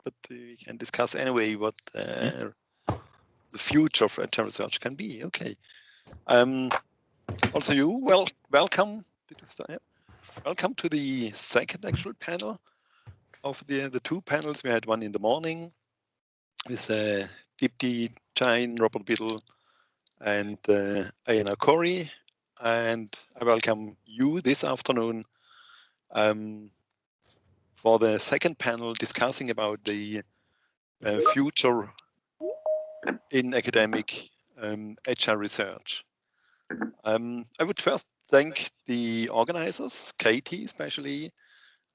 but we can discuss anyway what the future of Agile research can be. Okay. Also, you welcome. Welcome to the second actual panel of the two panels. We had one in the morning with Deepti, Jain, Biddle, and Aino, Corry. And I welcome you this afternoon for the second panel discussing about the future in academic Agile research. I would first thank the organizers, Katie especially,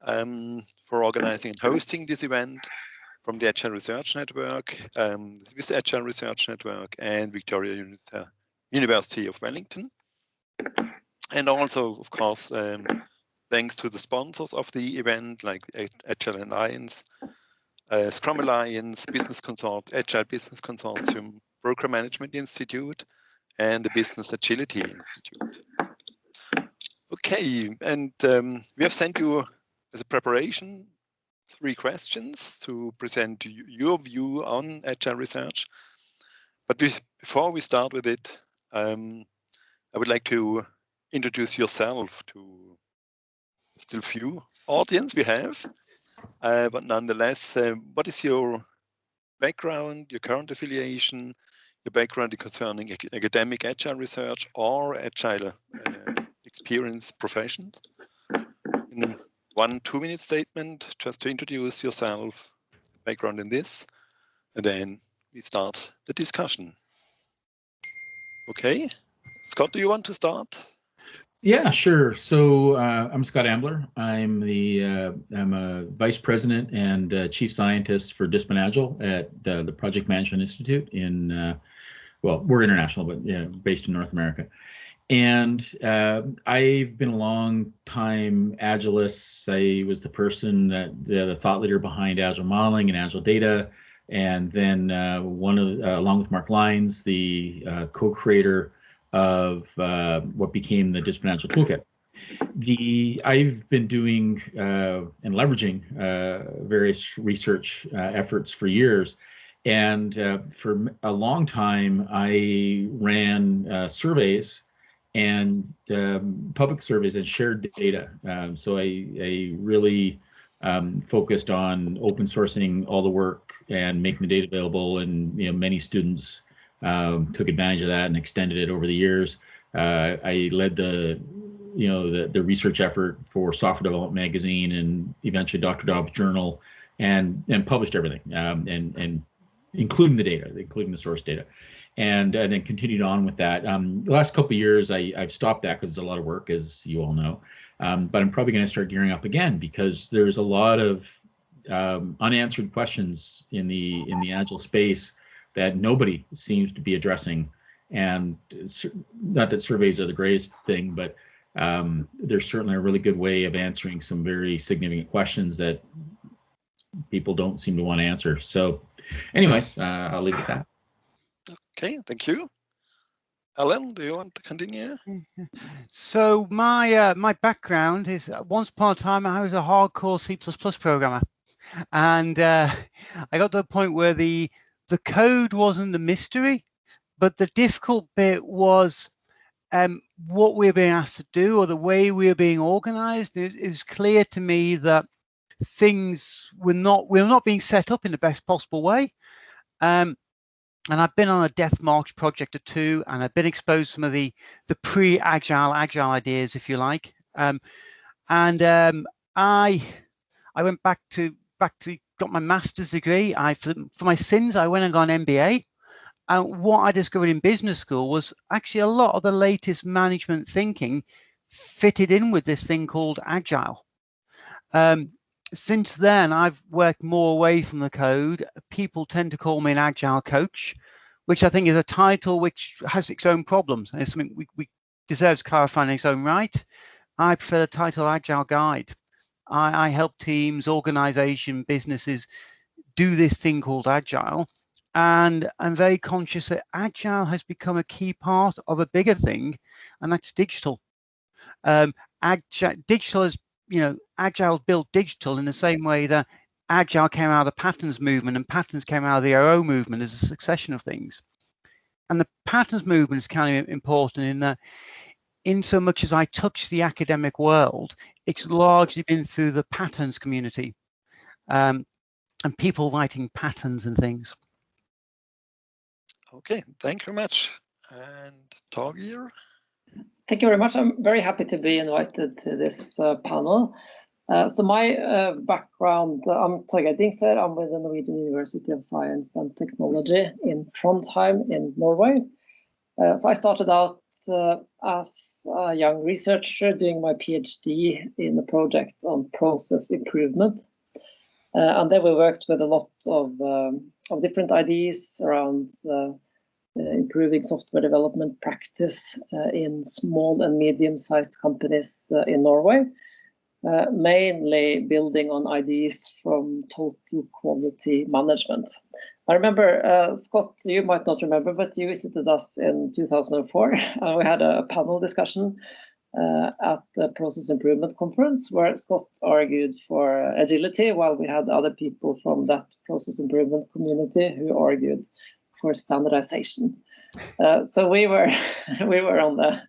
for organizing and hosting this event from the Agile Research Network, with Agile Research Network and Victoria University of Wellington. And also, of course, thanks to the sponsors of the event, like Agile Alliance, Scrum Alliance, Agile Business Consortium, Program Management Institute, and the Business Agility Institute. Okay, and we have sent you as a preparation 3 questions to present your view on Agile research. But before we start with it, I would like to introduce yourself to the still few audience we have. But nonetheless, what is your background, your current affiliation, your background concerning academic Agile research or Agile experience professions? In 1-2 minute statement, just to introduce yourself, background in this, and then we start the discussion. Okay, Scott, do you want to start? Yeah, sure. So I'm Scott Ambler. I'm a vice president and chief scientist for Discipline Agile at the Project Management Institute in, well, we're international, but yeah, based in North America. And I've been a long time Agilist. I was the person that the thought leader behind Agile modeling and Agile data. And then along with Mark Lyons, the co-creator of what became the Discipline Agile Toolkit. I've been doing and leveraging various research efforts for years. And for a long time, I ran surveys and public surveys and shared data. So I really focused on open sourcing all the work and making the data available, and many students took advantage of that and extended it over the years. I led the research effort for Software Development Magazine and eventually Dr. Dobbs Journal, and published everything, and including the data, including the source data. And then continued on with that. The last couple of years, I've stopped that because it's a lot of work, as you all know. But I'm probably going to start gearing up again because there's a lot of unanswered questions in the Agile space that nobody seems to be addressing. And not that surveys are the greatest thing, but there's certainly a really good way of answering some very significant questions that people don't seem to want to answer. So anyways, I'll leave it at that. Okay, thank you. Alan, do you want to continue? So my background is, once upon a time I was a hardcore C++ programmer, and I got to a point where the code wasn't the mystery, but the difficult bit was what we were being asked to do, or the way we were being organized. It was clear to me that things were not being set up in the best possible way. And I've been on a death march project or 2, and I've been exposed to some of the pre-Agile ideas, if you like. I went back to got my master's degree. For my sins, I went and got an MBA. And what I discovered in business school was actually a lot of the latest management thinking fitted in with this thing called Agile. Since then, I've worked more away from the code. People tend to call me an Agile coach, which I think is a title which has its own problems. And it's something we deserves clarifying in its own right. I prefer the title Agile Guide. I help teams, organization, businesses do this thing called Agile. And I'm very conscious that Agile has become a key part of a bigger thing, and that's digital. Digital is, Agile built digital in the same way that Agile came out of the patterns movement, and patterns came out of the OO movement as a succession of things. And the patterns movement is kind of important in that, in so much as I touch the academic world, it's largely been through the patterns community, and people writing patterns and things. Okay, thank you very much. And Torgeir? Thank you very much. I'm very happy to be invited to this panel. So my background, I'm Torgeir Dingsør. I'm with the Norwegian University of Science and Technology in Trondheim in Norway. So I started out as a young researcher doing my PhD in a project on process improvement. And then we worked with a lot of different ideas around improving software development practice in small and medium-sized companies in Norway, mainly building on ideas from total quality management. I remember, Scott, you might not remember, but you visited us in 2004, and we had a panel discussion at the Process Improvement Conference, where Scott argued for agility, while we had other people from that process improvement community who argued for standardization. So we were on the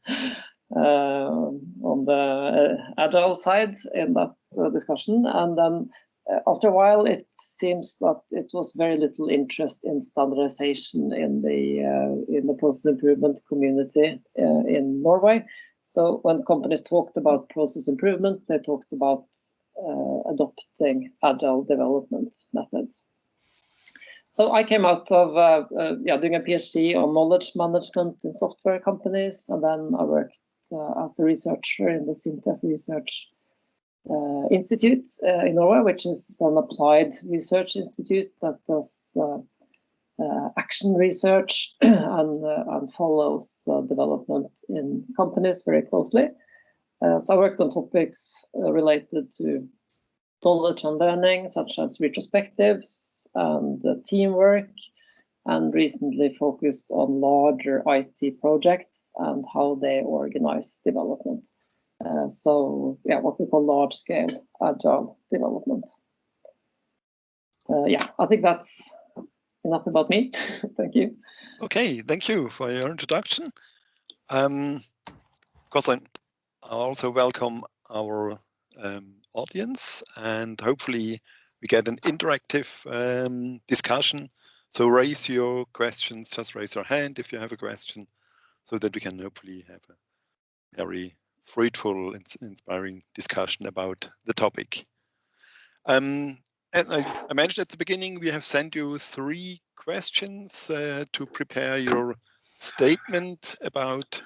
Agile side in that discussion, and then after a while, it seems that it was very little interest in standardization in the process improvement community in Norway. So when companies talked about process improvement, they talked about adopting agile development methods. So I came out of doing a PhD on knowledge management in software companies, and then I worked as a researcher in the SINTEF Research Institute in Norway, which is an applied research institute that does action research and follows development in companies very closely. So I worked on topics related to knowledge and learning, such as retrospectives and teamwork, and recently focused on larger IT projects and how they organize development. So yeah, what we call large-scale agile development. Yeah, I think that's enough about me. Thank you. Okay, thank you for your introduction. Of course, I also welcome our audience, and hopefully we get an interactive discussion. So raise your questions, just raise your hand if you have a question, so that we can hopefully have a very fruitful and inspiring discussion about the topic. And I mentioned at the beginning, we have sent you 3 questions to prepare your statement about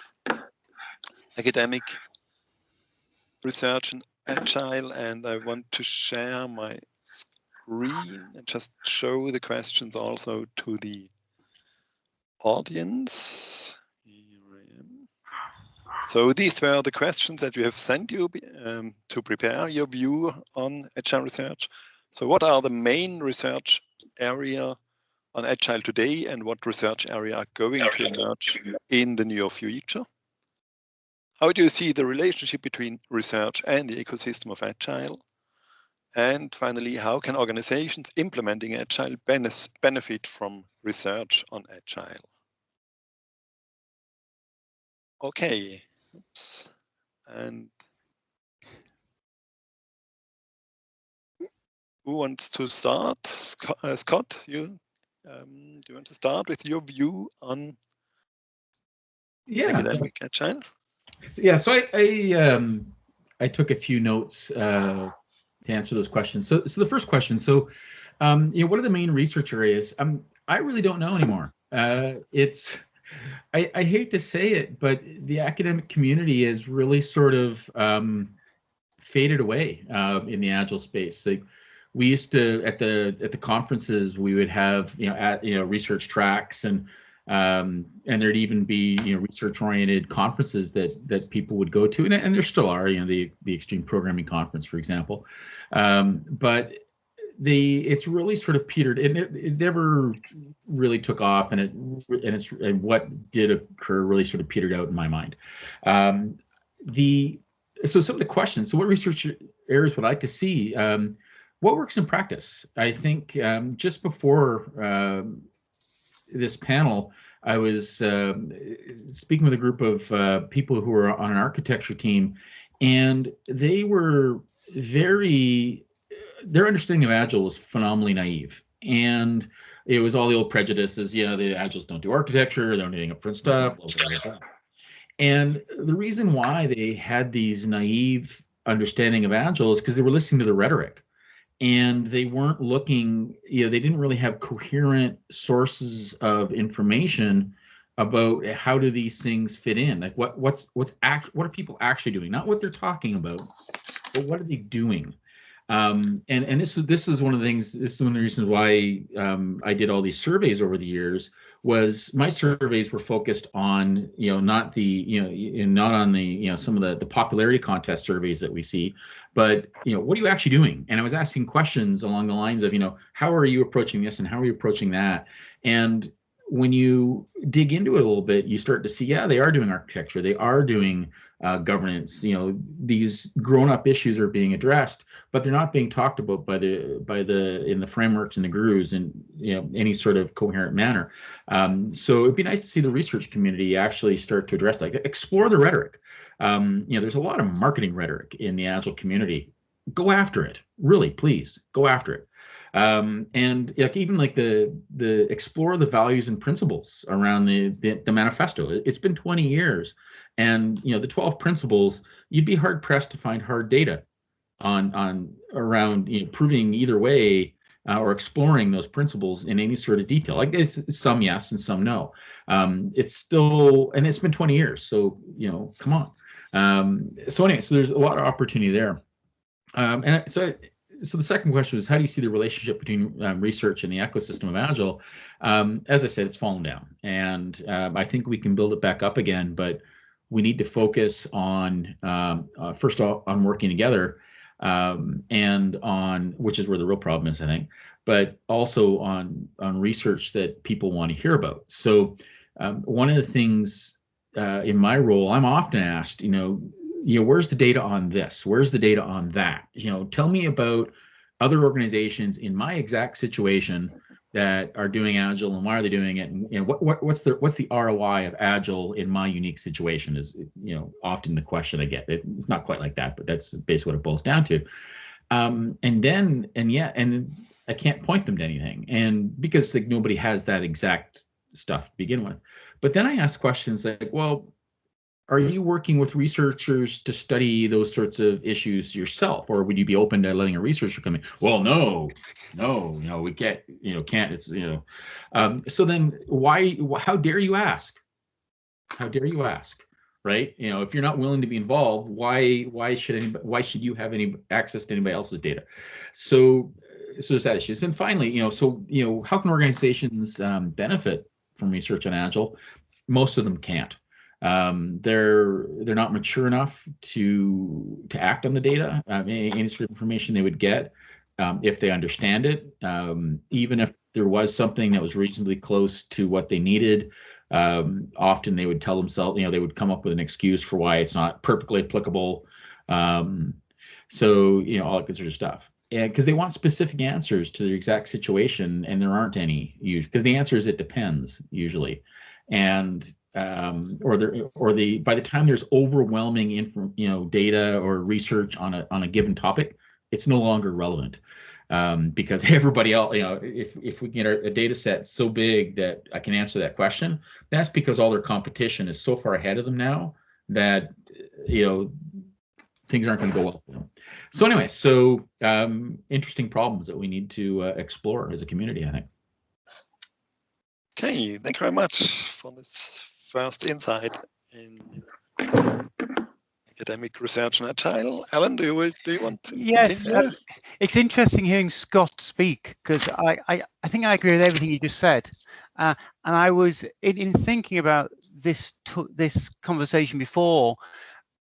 academic research and Agile, and I want to share my screen and just show the questions also to the audience. Here I am. So these were the questions that we have sent you to prepare your view on Agile research. So what are the main research area on Agile today, and what research area are going to emerge in the near future? How do you see the relationship between research and the ecosystem of Agile? And finally, how can organizations implementing Agile benefit from research on Agile? Okay, oops. And who wants to start? Scott, do you want to start with your view on academic Agile? Yeah, so I took a few notes to answer those questions. So the first question, so what are the main research areas? I really don't know anymore. I hate to say it, but the academic community is really sort of faded away in the Agile space. Like, we used to at the conferences, we would have research tracks, and there'd even be research-oriented conferences that people would go to, and there still are, the Extreme Programming Conference, for example. But it's really sort of petered, and it never really took off, and what did occur really sort of petered out in my mind. So some of the questions. So what research areas would I like to see? What works in practice? I think just before this panel, I was speaking with a group of people who were on an architecture team, and they were their understanding of Agile was phenomenally naive. And it was all the old prejudices. Yeah, the Agiles don't do architecture, they don't do anything upfront stuff, blah, blah, blah, blah. And the reason why they had these naive understanding of Agile is because they were listening to the rhetoric. And they weren't looking, they didn't really have coherent sources of information about how do these things fit in. Like what are people actually doing? Not what they're talking about, but what are they doing? And this is one of the things. This is one of the reasons why I did all these surveys over the years. Was my surveys were focused on not the not on the some of the popularity contest surveys that we see, but what are you actually doing? And I was asking questions along the lines of how are you approaching this and how are you approaching that? And when you dig into it a little bit, you start to see, they are doing architecture, they are doing governance. These grown-up issues are being addressed, but they're not being talked about in the frameworks and the gurus in any sort of coherent manner. So it'd be nice to see the research community actually start to address, explore the rhetoric. There's a lot of marketing rhetoric in the Agile community. Go after it, really, please go after it. And even the explore the values and principles around the manifesto. It's been 20 years, and the 12 principles, you'd be hard pressed to find hard data on around proving either way or exploring those principles in any sort of detail. Like there's some yes and some no. It's still, and it's been 20 years, so come on. So anyway, so there's a lot of opportunity there. So the second question was, how do you see the relationship between research and the ecosystem of Agile? As I said, it's fallen down, and I think we can build it back up again, but we need to focus on first of all on working together, and on, which is where the real problem is, I think, but also on research that people want to hear about. So one of the things in my role, I'm often asked, where's the data on this? Where's the data on that? Tell me about other organizations in my exact situation that are doing Agile, and why are they doing it? And what's the ROI of Agile in my unique situation is often the question I get. It's not quite like that, but that's basically what it boils down to. And I can't point them to anything, and because nobody has that exact stuff to begin with. But then I ask questions like, well, are you working with researchers to study those sorts of issues yourself, or would you be open to letting a researcher come in? Well, no, we can't. It's So then, why? How dare you ask? How dare you ask? Right? If you're not willing to be involved, why should you have any access to anybody else's data? So there's that issues. And finally, how can organizations benefit from research on Agile? Most of them can't. They're not mature enough to act on the data. Any sort of information they would get, if they understand it, even if there was something that was reasonably close to what they needed, often they would tell themselves, they would come up with an excuse for why it's not perfectly applicable. So all that good sort of stuff. And because they want specific answers to their exact situation, and there aren't any usually, because the answer is it depends usually, and by the time there's overwhelming data or research on a given topic, it's no longer relevant, because everybody else, if we get a data set so big that I can answer that question, that's because all their competition is so far ahead of them now that things aren't going to go well for them. So anyway, interesting problems that we need to explore as a community, I think. Okay, thank you very much for this first insight in academic research and Agile. Alan, do you want to continue? It's interesting hearing Scott speak, because I think I agree with everything you just said. And I was in thinking about this conversation before,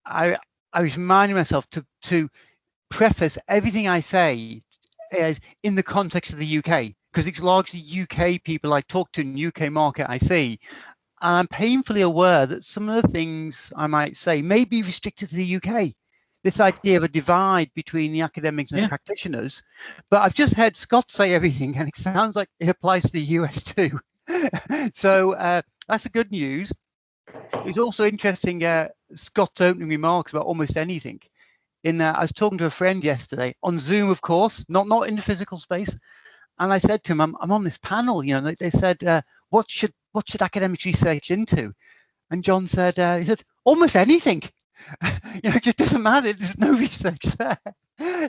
I was reminding myself to preface everything I say as in the context of the UK, because it's largely UK people I talk to in the UK market I see. And I'm painfully aware that some of the things I might say may be restricted to the UK. this idea of a divide between the academics and the practitioners. But I've just heard Scott say everything, and it sounds like it applies to the US too. So that's a good news. It's also interesting, Scott's opening remarks about almost anything. I was talking to a friend yesterday on Zoom, of course, not in the physical space, and I said to him, "I'm on this panel. You know, they said, what should academics research into?" And John said, "He said almost anything. You know, it just doesn't matter. There's no research there."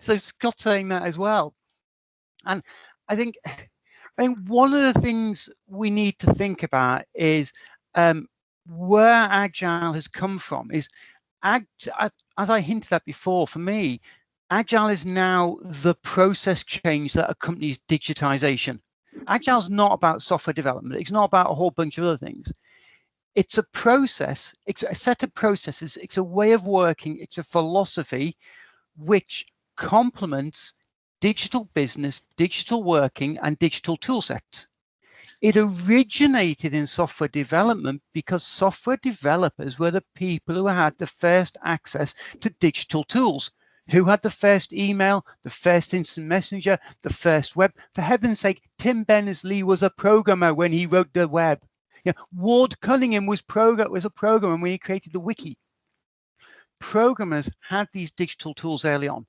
So Scott's saying that as well, and I think one of the things we need to think about is where Agile has come from. Is as I hinted at before, for me, Agile is now the process change that accompanies digitization. Agile is not about software development. It's not about a whole bunch of other things. It's a process. It's a set of processes. It's a way of working. It's a philosophy which complements digital business, digital working, and digital tool sets. It originated in software development because software developers were the people who had the first access to digital tools, who had the first email, the first instant messenger, the first web. For heaven's sake, Tim Berners-Lee was a programmer when he wrote the web. You know, Ward Cunningham was a programmer when he created the wiki. Programmers had these digital tools early on.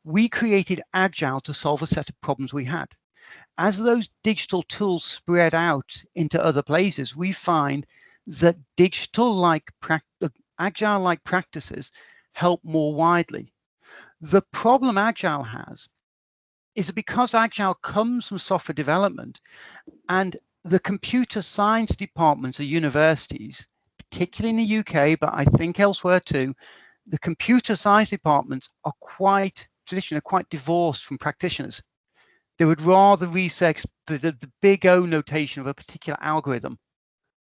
We created Agile to solve a set of problems we had. As those digital tools spread out into other places, we find that Agile-like practices help more widely. The problem Agile has is that because Agile comes from software development and the computer science departments of universities, particularly in the UK, but I think elsewhere too, the computer science departments are quite divorced from practitioners. They would rather research the big O notation of a particular algorithm.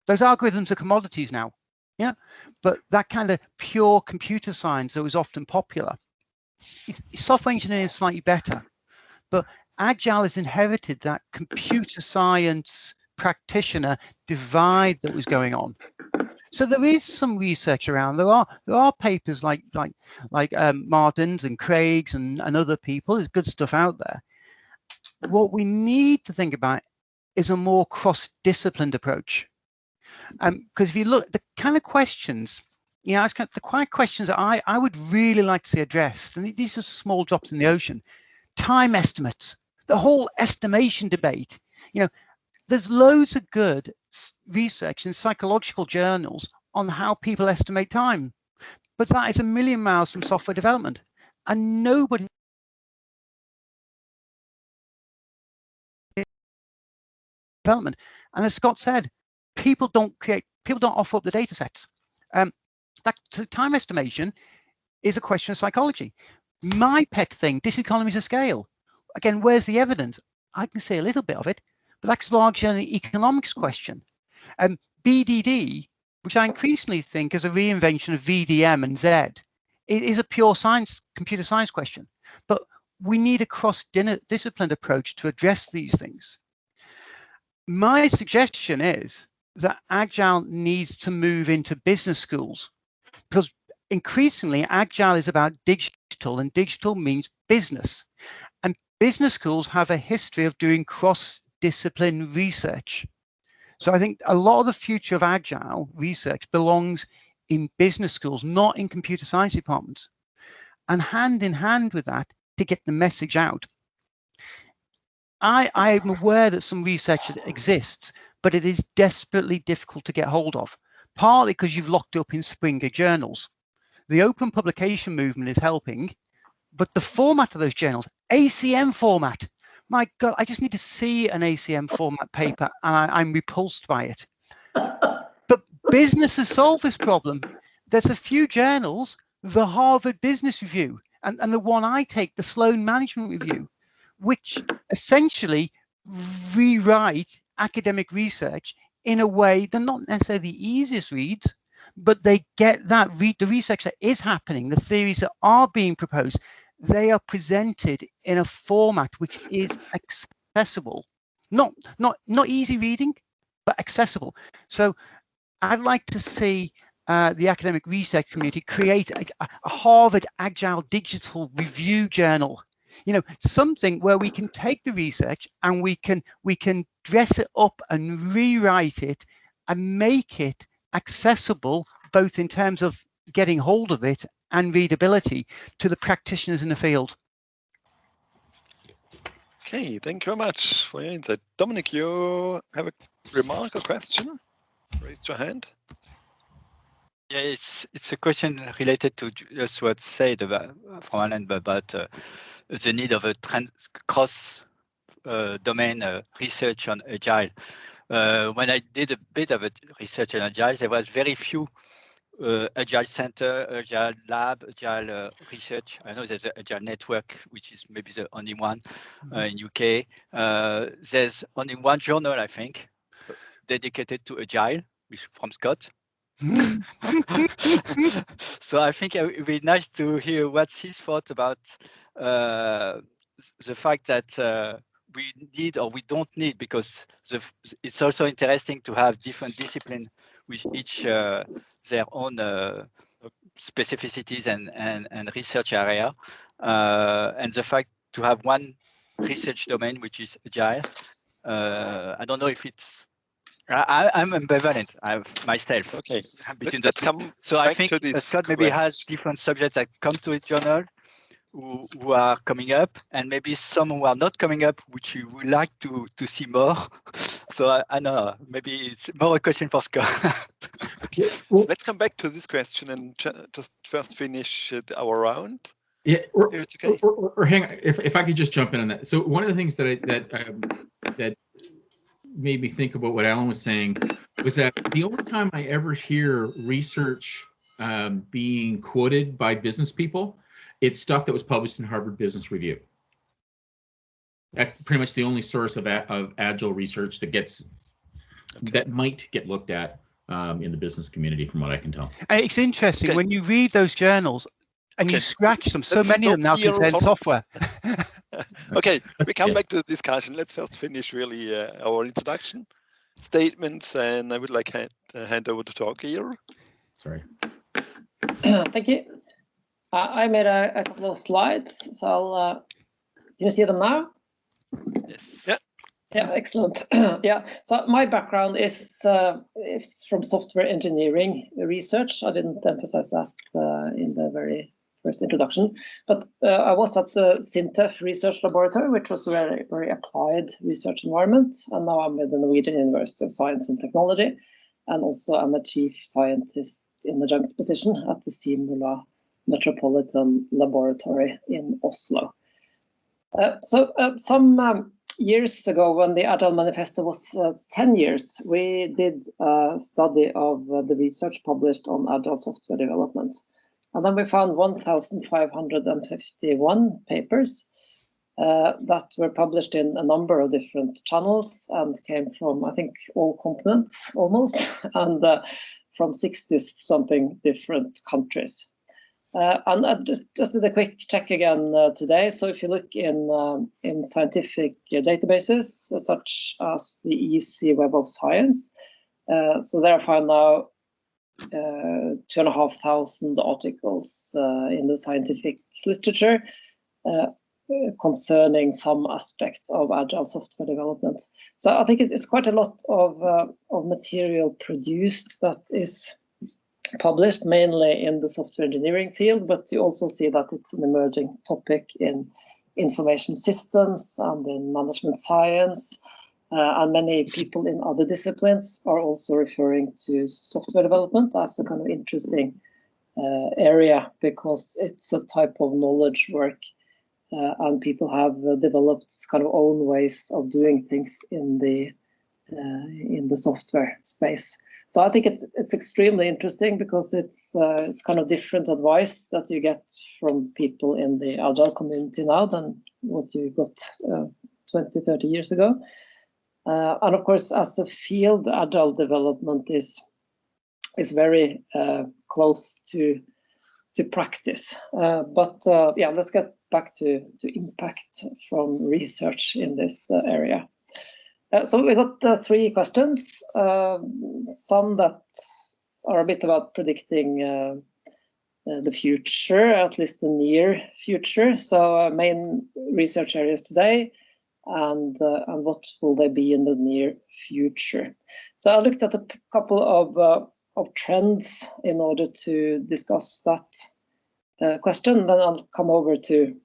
Those algorithms are commodities now, yeah. But that kind of pure computer science that was often popular. Software engineering is slightly better, but Agile has inherited that computer science practitioner divide that was going on. So there is some research around. There are papers like Martin's and Craig's and other people. There's good stuff out there. What we need to think about is a more cross-disciplined approach. Because if you look, the kind of questions, you know, the kind of questions that I would really like to see addressed, and these are small drops in the ocean. Time estimates, the whole estimation debate. You know, there's loads of good research in psychological journals on how people estimate time, but that is a million miles from software development, and nobody development. And as Scott said, people don't offer up the data sets. So time estimation is a question of psychology. My pet thing, diseconomies of scale. Again, where's the evidence? I can see a little bit of it, but that's largely an economics question. BDD, which I increasingly think is a reinvention of VDM and Z, it is a pure computer science question. But we need a cross-disciplined approach to address these things. My suggestion is that Agile needs to move into business schools, because increasingly Agile is about digital, and digital means business. And business schools have a history of doing cross-discipline research. So I think a lot of the future of Agile research belongs in business schools, not in computer science departments. And hand in hand with that, to get the message out. I am aware that some research exists, but it is desperately difficult to get hold of, partly because you've locked up in Springer journals. The open publication movement is helping, but the format of those journals, ACM format, my God, I just need to see an ACM format paper and I'm repulsed by it. But business has solved this problem. There's a few journals, the Harvard Business Review, and the one I take, the Sloan Management Review, which essentially rewrite academic research in a way they're not necessarily the easiest reads, but they get that the research that is happening, the theories that are being proposed, they are presented in a format which is accessible, not easy reading, but accessible. So I'd like to see the academic research community create a Harvard Agile Digital Review Journal. Something where we can take the research and we can dress it up and rewrite it and make it accessible, both in terms of getting hold of it and readability to the practitioners in the field. Okay, thank you very much for your insight. Dominic, you have a remark or question? Raise your hand. Yeah, it's a question related to just what said about, from Alan about the need of a cross domain research on Agile. When I did a bit of research on Agile, there was very few Agile Center, Agile Lab, Agile Research. I know there's an Agile Network, which is maybe the only one in UK. There's only one journal, I think, dedicated to Agile, from Scott. So I think it would be nice to hear what's his thought about the fact that we need or we don't need, because it's also interesting to have different disciplines with each their own specificities and research area, and the fact to have one research domain which is Agile. I don't know if it's. I'm ambivalent myself. Okay, between let's the come. So I think Scott maybe has different subjects that come to his journal who are coming up, and maybe some who are not coming up, which you would like to see more. So I don't know. Maybe it's more a question for Scott. Okay, well, let's come back to this question and just first finish our round. Yeah, it's okay. Or hang on, if I could just jump in on that. So one of the things that made me think about what Alan was saying was that the only time I ever hear research being quoted by business people, it's stuff that was published in Harvard Business Review. That's pretty much the only source of Agile research that might get looked at in the business community, from what I can tell. It's interesting when you read those journals and you scratch them. So many of them now contain software. Okay, we come back to the discussion. Let's first finish really our introduction statements, and I would like to hand over to Talk here. Sorry. Thank you. I made a couple of slides, so I'll. Can you see them now? Yes. Yeah. Yeah, excellent. Yeah. So my background is from software engineering research. I didn't emphasize that in the very first introduction, but I was at the SINTEF Research Laboratory, which was a very, very applied research environment. And now I'm with the Norwegian University of Science and Technology, and also I'm a chief scientist in adjunct position at the Simula Metropolitan Laboratory in Oslo. Some years ago, when the Agile Manifesto was 10 years, we did a study of the research published on Agile software development. And then we found 1,551 papers that were published in a number of different channels and came from, I think, all continents almost, and from 60-something different countries. And I just did a quick check again today. So if you look in scientific databases, such as the EC Web of Science, so there I find now 2,500 articles in the scientific literature concerning some aspect of Agile software development. So I think it's quite a lot of material produced that is published mainly in the software engineering field, but you also see that it's an emerging topic in information systems and in management science. And many people in other disciplines are also referring to software development as a kind of interesting area, because it's a type of knowledge work, and people have developed kind of own ways of doing things in the software space. So I think it's extremely interesting, because it's kind of different advice that you get from people in the Agile community now than what you got 20, 30 years ago. And of course, as a field, Agile development is very close to practice. But let's get back to impact from research in this area. So we got 3 questions. Some that are a bit about predicting the future, at least the near future. So main research areas today, and what will they be in the near future. So I looked at a couple of trends in order to discuss that question. Then I'll come over to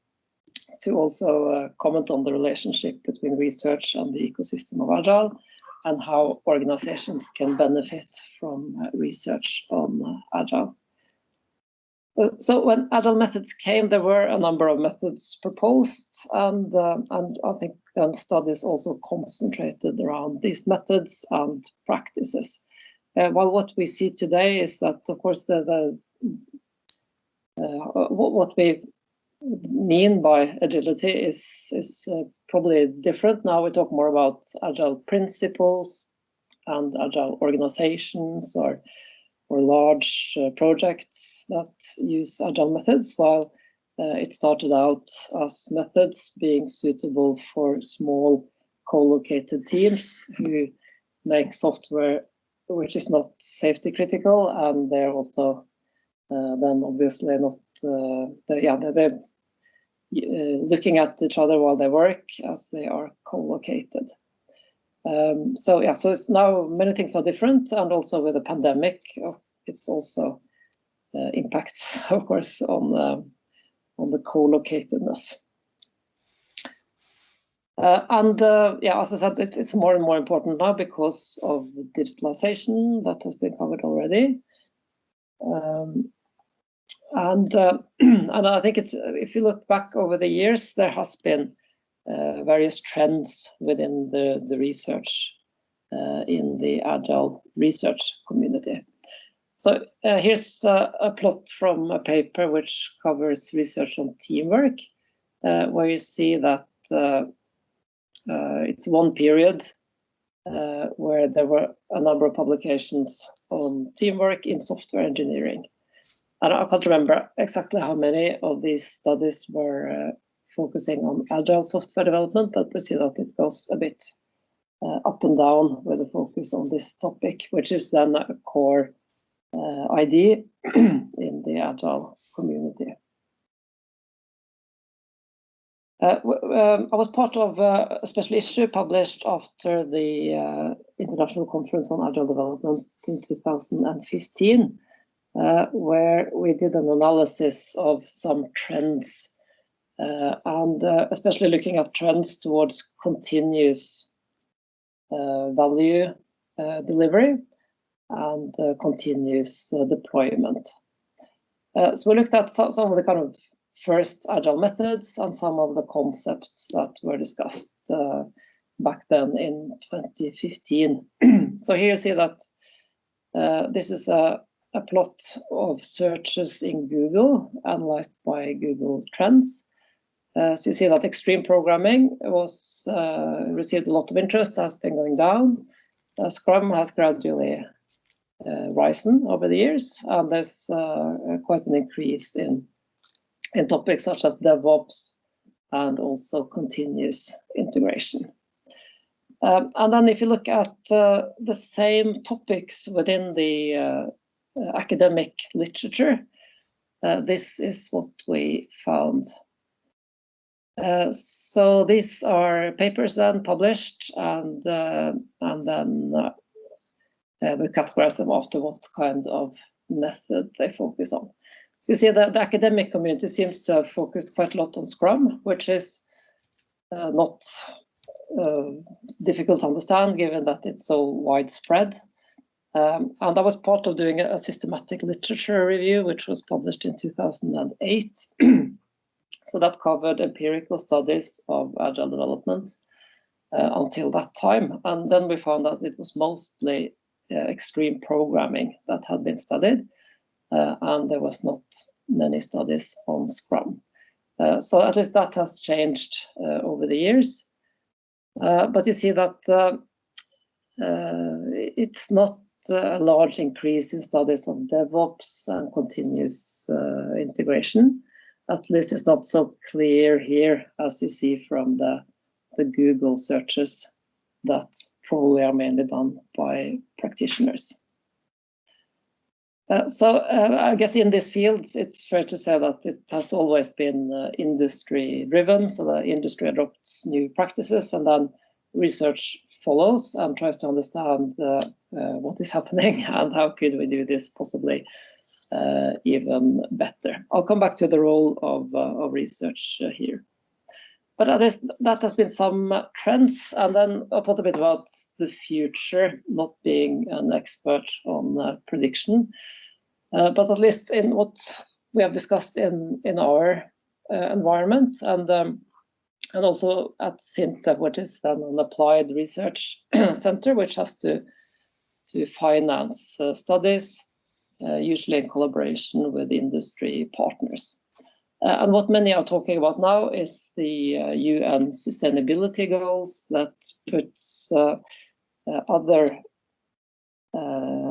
also comment on the relationship between research and the ecosystem of Agile, and how organizations can benefit from research on Agile. So when Agile methods came, there were a number of methods proposed, and I think then studies also concentrated around these methods and practices. While what we see today is that, of course, what we mean by agility is probably different. Now we talk more about Agile principles and Agile organizations or large projects that use Agile methods, while it started out as methods being suitable for small co-located teams who make software which is not safety critical, and they're also then obviously not, they're looking at each other while they work as they are co-located. So it's now many things are different, and also with the pandemic, it's also impacts, of course, on the co-locatedness. As I said, it's more and more important now because of digitalization that has been covered already. And I think if you look back over the years, there has been various trends within the research in the Agile research community. So here's a plot from a paper which covers research on teamwork, where you see that it's one period where there were a number of publications on teamwork in software engineering. And I can't remember exactly how many of these studies were focusing on Agile software development, but we see that it goes a bit up and down with a focus on this topic, which is then a core idea in the Agile community. I was part of a special issue published after the International Conference on Agile Development in 2015, where we did an analysis of some trends, and especially looking at trends towards continuous value delivery and continuous deployment. So we looked at some of the kind of first Agile methods and some of the concepts that were discussed back then in 2015. So here you see that this is a plot of searches in Google analyzed by Google Trends. So you see that extreme programming was received a lot of interest, has been going down. Scrum has gradually risen over the years, and there's quite an increase in topics such as DevOps and also continuous integration. And then if you look at the same topics within the academic literature, this is what we found. So these are papers then published, and then we categorize them after what kind of method they focus on. So you see that the academic community seems to have focused quite a lot on Scrum, which is not difficult to understand given that it's so widespread. And I was part of doing a systematic literature review, which was published in 2008. So that covered empirical studies of Agile development until that time. And then we found that it was mostly extreme programming that had been studied. And there was not many studies on Scrum. So at least that has changed over the years. But you see that it's not a large increase in studies of DevOps and continuous integration. At least it's not so clear here as you see from the Google searches that probably are mainly done by practitioners. I guess in this field, it's fair to say that it has always been industry driven. So the industry adopts new practices and then research follows and tries to understand what is happening and how could we do this possibly even better. I'll come back to the role of research here. But that has been some trends, and then I thought a bit about the future, not being an expert on prediction, but at least in what we have discussed in our environment, and also at SINTEF, which is then an applied research center, which has to finance studies, usually in collaboration with industry partners. And what many are talking about now is the UN sustainability goals that puts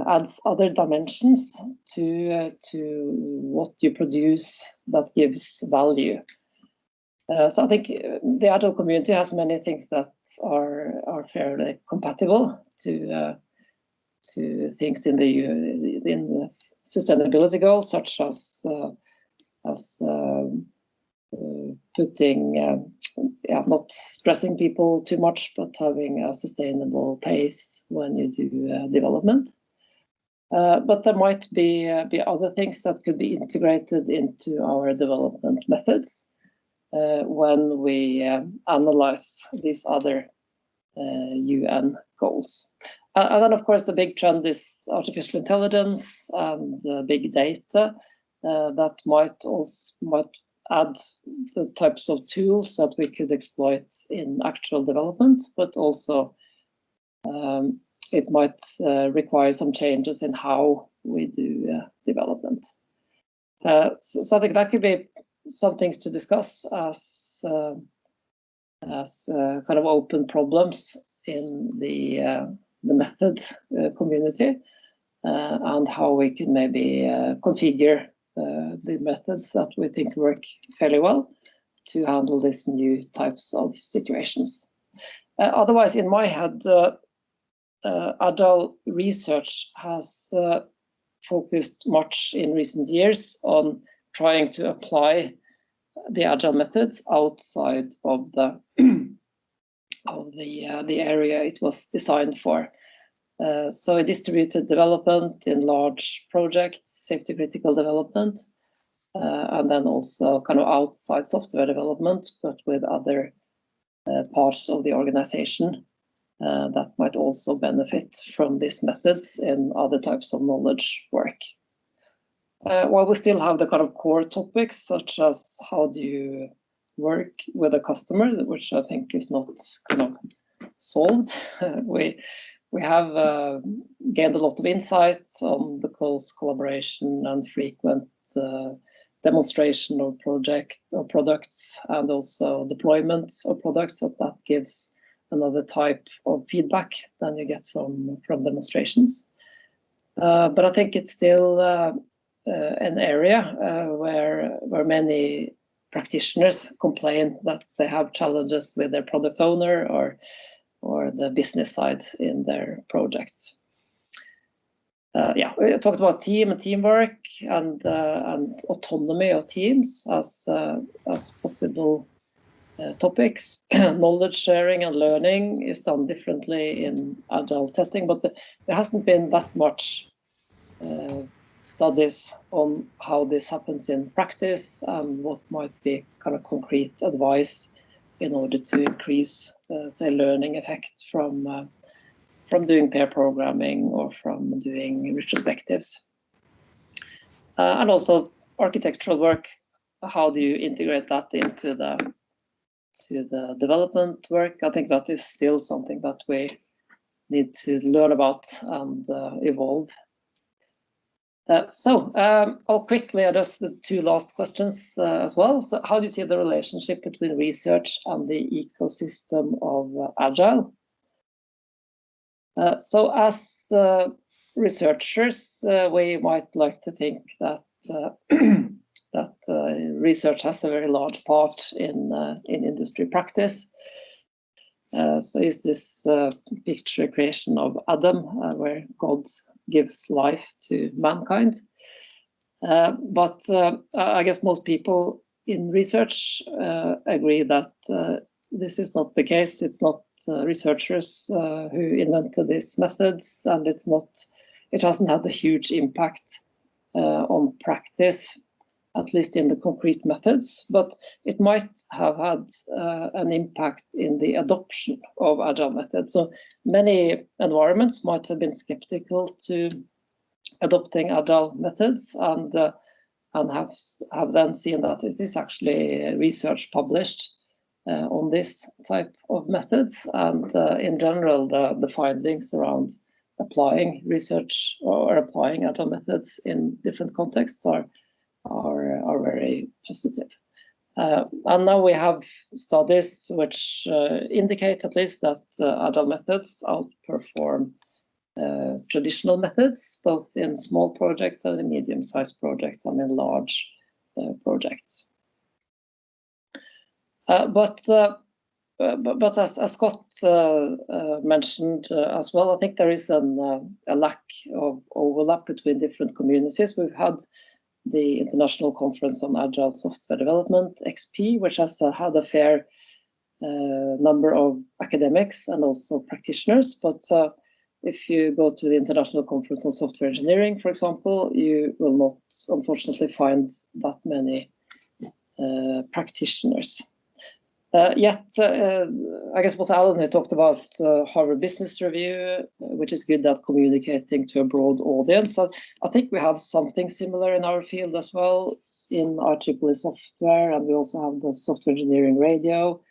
adds other dimensions to what you produce that gives value. So I think the Agile community has many things that are fairly compatible to things in the sustainability goals, such as putting, not stressing people too much, but having a sustainable pace when you do development. But there might be other things that could be integrated into our development methods when we analyze these other UN goals. And then, of course, the big trend is artificial intelligence and big data. That might add the types of tools that we could exploit in actual development, but also it might require some changes in how we do development. So I think that could be some things to discuss as kind of open problems in the method community, and how we can maybe configure the methods that we think work fairly well to handle these new types of situations. Otherwise, in my head, Agile research has focused much in recent years on trying to apply the Agile methods outside of the area it was designed for. So distributed development in large projects, safety critical development, and then also kind of outside software development, but with other parts of the organization that might also benefit from these methods in other types of knowledge work. While we still have the kind of core topics, such as how do you work with a customer, which I think is not kind of solved. We have gained a lot of insights on the close collaboration and frequent demonstration of project or products, and also deployment of products. That gives another type of feedback than you get from demonstrations. But I think it's still an area where many practitioners complain that they have challenges with their product owner or the business side in their projects. We talked about team and teamwork and autonomy of teams as possible topics. Knowledge sharing and learning is done differently in Agile setting, but there hasn't been that much studies on how this happens in practice and what might be kind of concrete advice in order to increase, say, learning effect from doing pair programming or from doing retrospectives. And also architectural work, how do you integrate that into the development work? I think that is still something that we need to learn about and evolve. I'll quickly address the two last questions as well. So how do you see the relationship between research and the ecosystem of Agile? So as researchers, we might like to think that research has a very large part in industry practice. So is this picture creation of Adam, where God gives life to mankind. But I guess most people in research agree that this is not the case. It's not researchers who invented these methods, and it hasn't had a huge impact on practice, at least in the concrete methods, but it might have had an impact in the adoption of Agile methods. So many environments might have been skeptical to adopting Agile methods, and have then seen that it is actually research published on this type of methods, and in general the findings around applying research or applying Agile methods in different contexts are very positive. And now we have studies which indicate at least that Agile methods outperform traditional methods, both in small projects and in medium-sized projects and in large projects. But as Scott mentioned as well, I think there is a lack of overlap between different communities. We've had the International Conference on Agile Software Development, XP, which has had a fair number of academics and also practitioners. But if you go to the International Conference on Software Engineering, for example, you will not, unfortunately, find that many practitioners. Yet, I guess what Alan had talked about Harvard Business Review, which is good at communicating to a broad audience. I think we have something similar in our field as well in IEEE software, and we also have the Software Engineering Radio,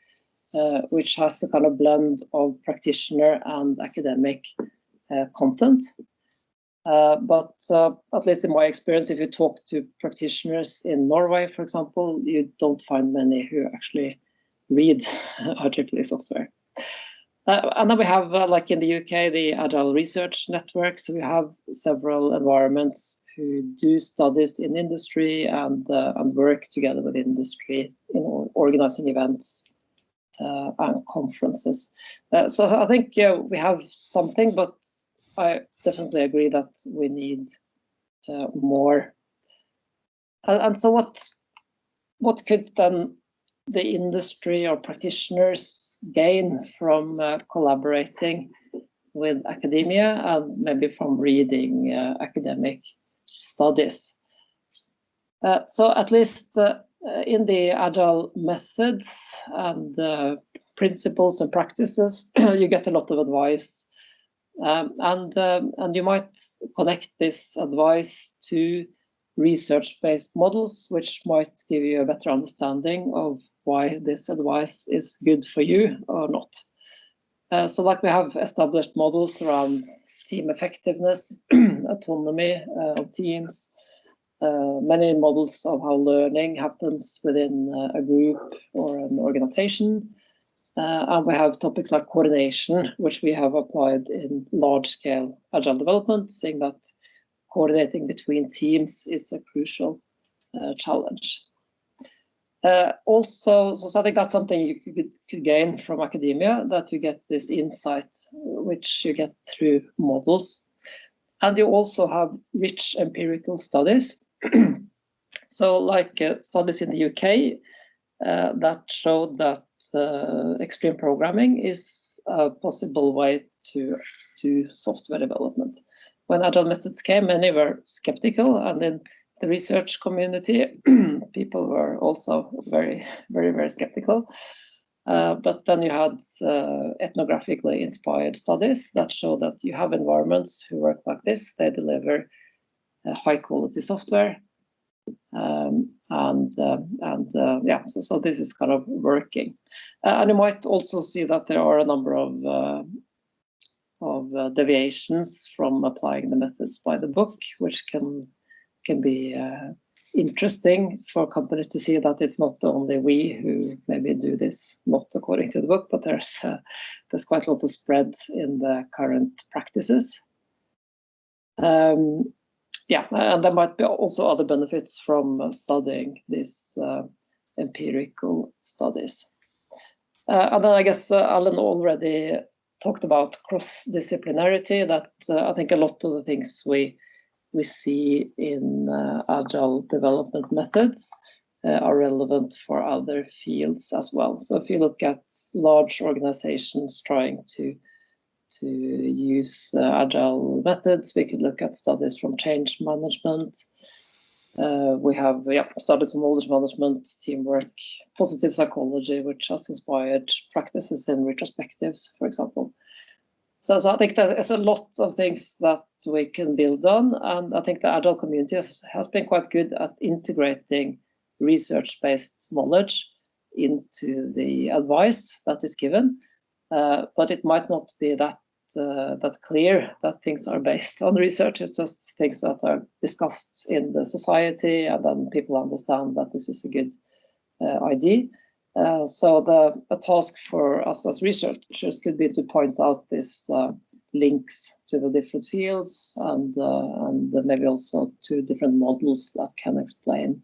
which has a kind of blend of practitioner and academic content. But at least in my experience, if you talk to practitioners in Norway, for example, you don't find many who actually read IEEE software. And then we have, like in the UK, the Agile Research Network. So we have several environments who do studies in industry and work together with industry in organizing events and conferences. So I think we have something, but I definitely agree that we need more. And so what could then the industry or practitioners gain from collaborating with academia and maybe from reading academic studies? So at least in the Agile methods and principles and practices, you get a lot of advice, and you might connect this advice to research-based models, which might give you a better understanding of why this advice is good for you or not. So like we have established models around team effectiveness, autonomy of teams, many models of how learning happens within a group or an organization. And we have topics like coordination, which we have applied in large-scale Agile development, saying that coordinating between teams is a crucial challenge. Also, so I think that's something you could gain from academia, that you get this insight, which you get through models. And you also have rich empirical studies. So like studies in the UK that showed that extreme programming is a possible way to do software development. When Agile methods came, many were skeptical, and in the research community, people were also very, very, very skeptical. But then you had ethnographically inspired studies that show that you have environments who work like this. They deliver high quality software. Yeah, so this is kind of working. And you might also see that there are a number of deviations from applying the methods by the book, which can be interesting for companies to see that it's not only we who maybe do this not according to the book, but there's quite a lot of spread in the current practices. Yeah, and there might be also other benefits from studying these empirical studies. And then I guess Alan already talked about cross-disciplinarity, that I think a lot of the things we see in Agile development methods are relevant for other fields as well. So if you look at large organizations trying to use Agile methods, we could look at studies from change management. We have studies from knowledge management, teamwork, positive psychology, which has inspired practices in retrospectives, for example. So I think there's a lot of things that we can build on, and I think the Agile community has been quite good at integrating research-based knowledge into the advice that is given, but it might not be that clear that things are based on research. It's just things that are discussed in the society, and then people understand that this is a good idea. So a task for us as researchers could be to point out these links to the different fields, and maybe also to different models that can explain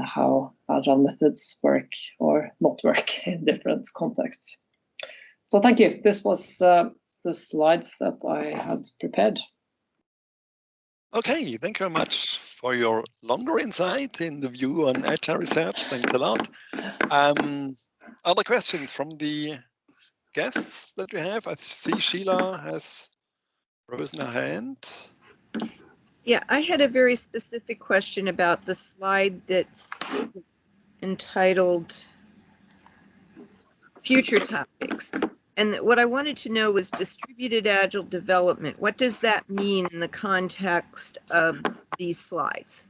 how Agile methods work or not work in different contexts. So thank you. This was the slides that I had prepared. Okay, thank you very much for your longer insight in the view on Agile research. Thanks a lot. Other questions from the guests that we have? I see Sheila has risen her hand. Yeah, I had a very specific question about the slide that's entitled Future Topics. And what I wanted to know was distributed Agile development. What does that mean in the context of these slides?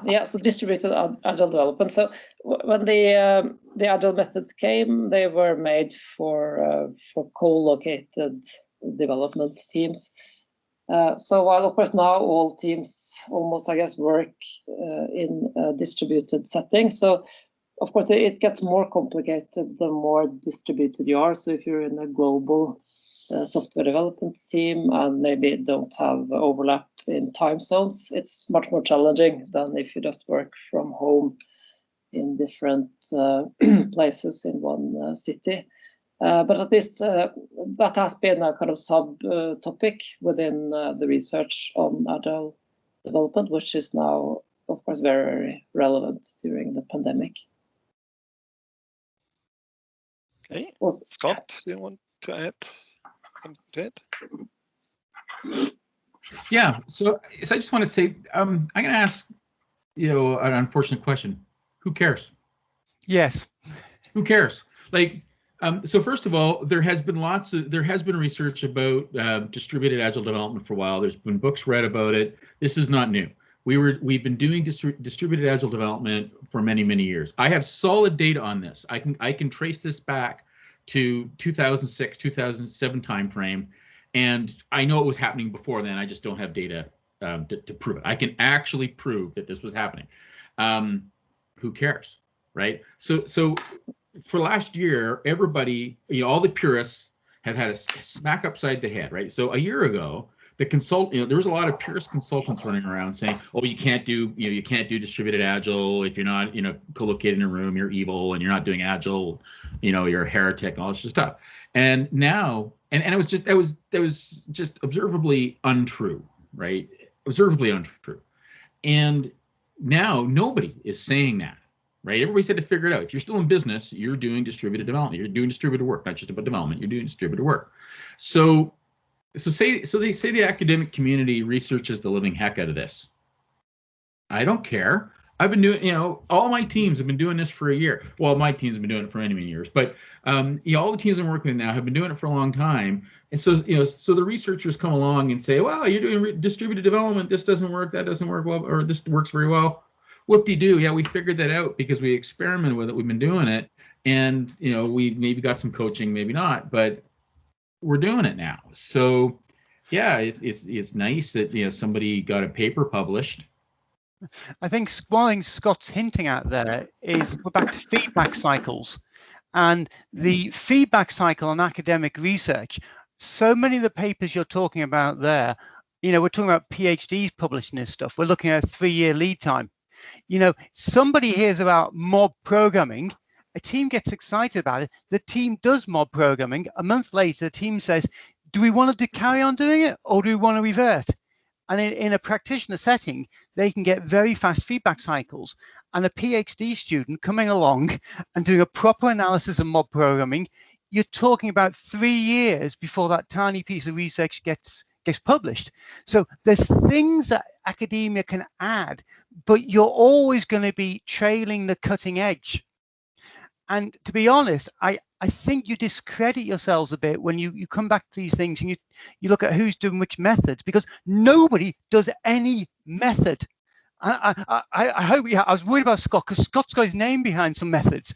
Yeah, so distributed Agile development. So when the Agile methods came, they were made for co-located development teams. So while of course now all teams almost, I guess, work in a distributed setting. So of course it gets more complicated the more distributed you are. So if you're in a global software development team and maybe don't have overlap in time zones, it's much more challenging than if you just work from home in different places in one city. But at least that has been a kind of sub-topic within the research on Agile development, which is now, of course, very, very relevant during the pandemic. Okay, Scott, do you want to add something to it? Yeah, so I just want to say, I'm going to ask, an unfortunate question. Who cares? Yes. Who cares? Like, so first of all, there has been research about distributed Agile development for a while. There's been books read about it. This is not new. We've been doing distributed Agile development for many, many years. I have solid data on this. I can trace this back to 2006, 2007 timeframe, and I know it was happening before then. I just don't have data to prove it. I can actually prove that this was happening. Who cares, right? So for last year, everybody, all the purists have had a smack upside the head, right? So a year ago, there was a lot of purist consultants running around saying, "Oh, you can't do distributed Agile if you're not, co-located in a room. You're evil, and you're not doing Agile. You're a heretic, and all this stuff." And now, and it was just observably untrue, right? Observably untrue. And now nobody is saying that, right? Everybody said to figure it out. If you're still in business, you're doing distributed development. You're doing distributed work, not just about development. You're doing distributed work. So they say the academic community researches the living heck out of this. I don't care. I've been doing, all my teams have been doing this for a year. Well, my teams have been doing it for many, many years, but all the teams I'm working with now have been doing it for a long time. And so, so the researchers come along and say, "Well, you're doing distributed development. This doesn't work. That doesn't work well, or this works very well." Whoop-de-doo. Yeah, we figured that out because we experimented with it. We've been doing it, and we maybe got some coaching, maybe not, but we're doing it now. So, yeah, it's nice that somebody got a paper published. I think one thing Scott's hinting at there is we're back to feedback cycles, and the feedback cycle on academic research. So many of the papers you're talking about there, we're talking about PhDs publishing this stuff. We're looking at a 3-year lead time. You know, somebody hears about mob programming, a team gets excited about it, the team does mob programming, a month later the team says, do we want to carry on doing it, or do we want to revert? And in a practitioner setting, they can get very fast feedback cycles. And a PhD student coming along and doing a proper analysis of mob programming, you're talking about 3 years before that tiny piece of research gets published. So there's things that academia can add, but you're always going to be trailing the cutting edge. And to be honest, I think you discredit yourselves a bit when you come back to these things and you look at who's doing which methods, because nobody does any method. I hope, I was worried about Scott, because Scott's got his name behind some methods.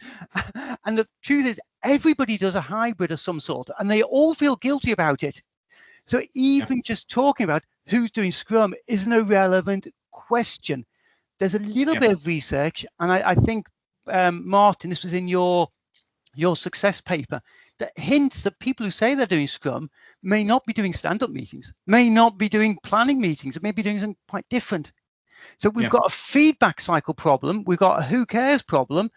And the truth is, everybody does a hybrid of some sort, and they all feel guilty about it. So even just talking about who's doing Scrum is an irrelevant question. There's a little bit of research, and I think, Martin, this was in your success paper, that hints that people who say they're doing Scrum may not be doing stand-up meetings, may not be doing planning meetings, may be doing something quite different. So we've got a feedback cycle problem, we've got a who cares problem,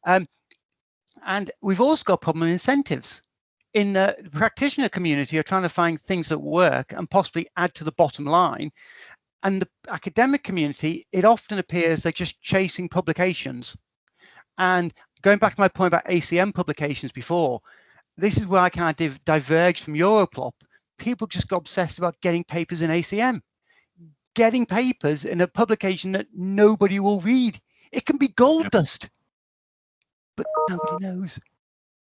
and we've also got a problem with incentives. In the practitioner community are trying to find things that work and possibly add to the bottom line. And the academic community, it often appears they're just chasing publications. And going back to my point about ACM publications before, this is where I kind of diverge from Europlop. People just got obsessed about getting papers in ACM, getting papers in a publication that nobody will read. It can be gold dust, but nobody knows.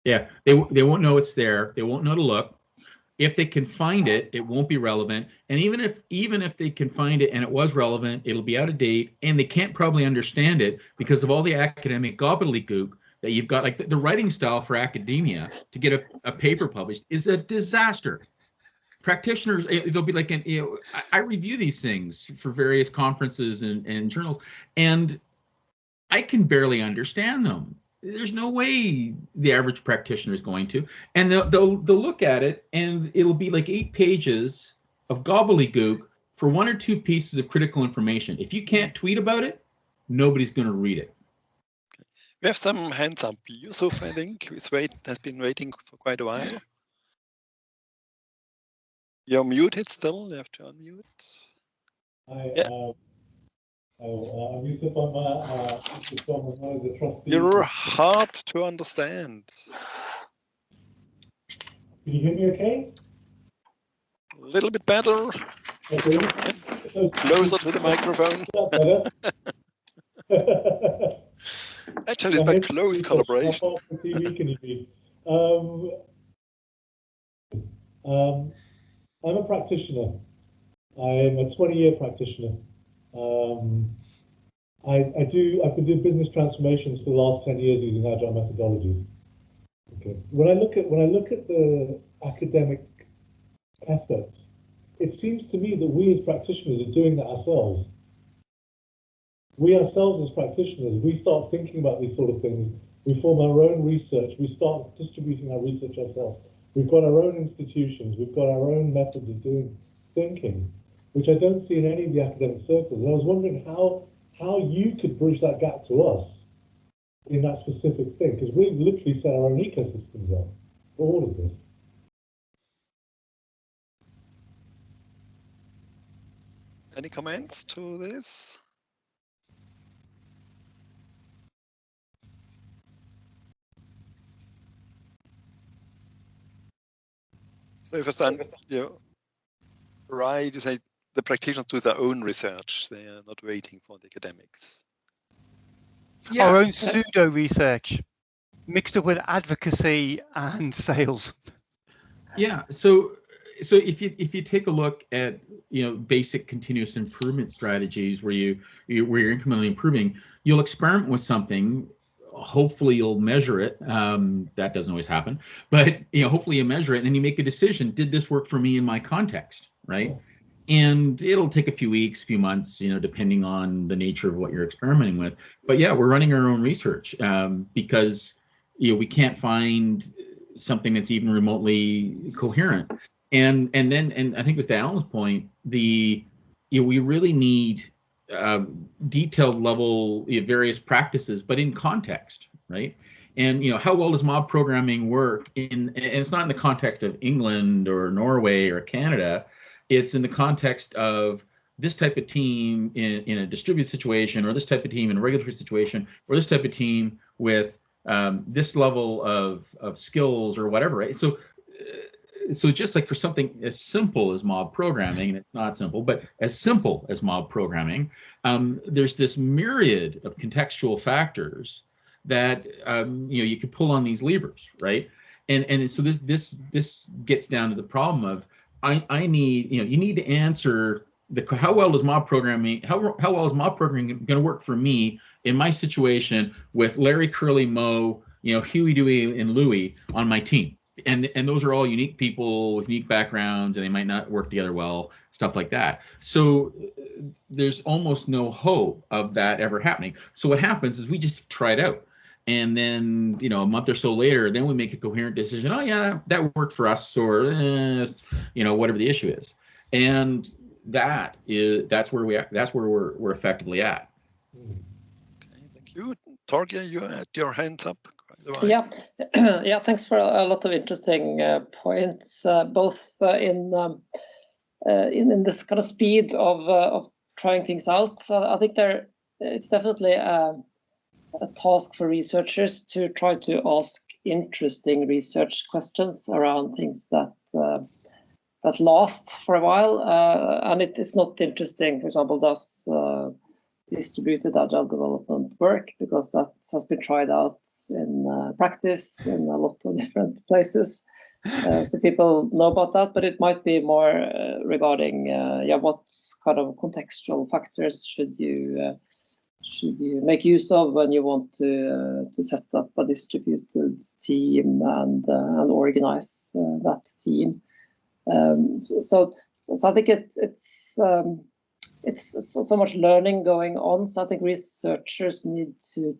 Yeah, they won't know it's there. They won't know to look. If they can find it, it won't be relevant. And even if they can find it and it was relevant, it'll be out of date, and they can't probably understand it because of all the academic gobbledygook that you've got. Like the writing style for academia to get a paper published is a disaster. Practitioners, they'll be like, I review these things for various conferences and journals, and I can barely understand them. There's no way the average practitioner is going to. And they'll look at it, and it'll be like 8 pages of gobbledygook for 1 or 2 pieces of critical information. If you can't tweet about it, nobody's going to read it. We have some hands up. Yusuf, I think, has been waiting for quite a while. You're muted still. You have to unmute. You're hard to understand. Can you hear me okay? A little bit better. Okay. Closer to the microphone. Actually, it's by close collaboration. I'm a practitioner. I'm a 20-year practitioner. I've been doing business transformations for the last 10 years using Agile methodologies. Okay. When I look at the academic efforts, it seems to me that we as practitioners are doing that ourselves. We ourselves as practitioners, we start thinking about these sort of things. We form our own research. We start distributing our research ourselves. We've got our own institutions. We've got our own methods of doing thinking, which I don't see in any of the academic circles. And I was wondering how you could bridge that gap to us in that specific thing, because we've literally set our own ecosystems up for all of this. Any comments to this? So if I understand you right, you say the practitioners do their own research. They are not waiting for the academics. Yeah. Our own pseudo research mixed up with advocacy and sales. Yeah. So if you take a look at basic continuous improvement strategies where you're incrementally improving, you'll experiment with something. Hopefully you'll measure it. That doesn't always happen, but hopefully you measure it and then you make a decision. Did this work for me in my context, right? And it'll take a few weeks, few months, depending on the nature of what you're experimenting with. But yeah, we're running our own research because we can't find something that's even remotely coherent. And I think it was to Alan's point, we really need detailed level various practices, but in context, right? And how well does mob programming work and it's not in the context of England or Norway or Canada. It's in the context of this type of team in a distributed situation, or this type of team in a regulatory situation, or this type of team with this level of skills or whatever, right? So just like for something as simple as mob programming, and it's not simple, but as simple as mob programming, there's this myriad of contextual factors that you could pull on these levers, right? And so this gets down to the problem of I need you need to answer how well is mob programming going to work for me in my situation with Larry, Curly, Mo, Huey, Dewey, and Louie on my team. And those are all unique people with unique backgrounds, and they might not work together well, stuff like that. So there's almost no hope of that ever happening. So what happens is we just try it out. And then, a month or so later, then we make a coherent decision. Oh, yeah, that worked for us, or, whatever the issue is. And that's where we're effectively at. Okay, thank you. Torge, you had your hands up. Yeah, yeah. Thanks for a lot of interesting points, both in this kind of speed of trying things out. So I think it's definitely a task for researchers to try to ask interesting research questions around things that last for a while, and it is not interesting. For example, does distributed agile development work, because that has been tried out in practice in a lot of different places. So people know about that, but it might be more regarding what kind of contextual factors should you make use of when you want to set up a distributed team and organize that team. So I think it's so much learning going on. So I think researchers need to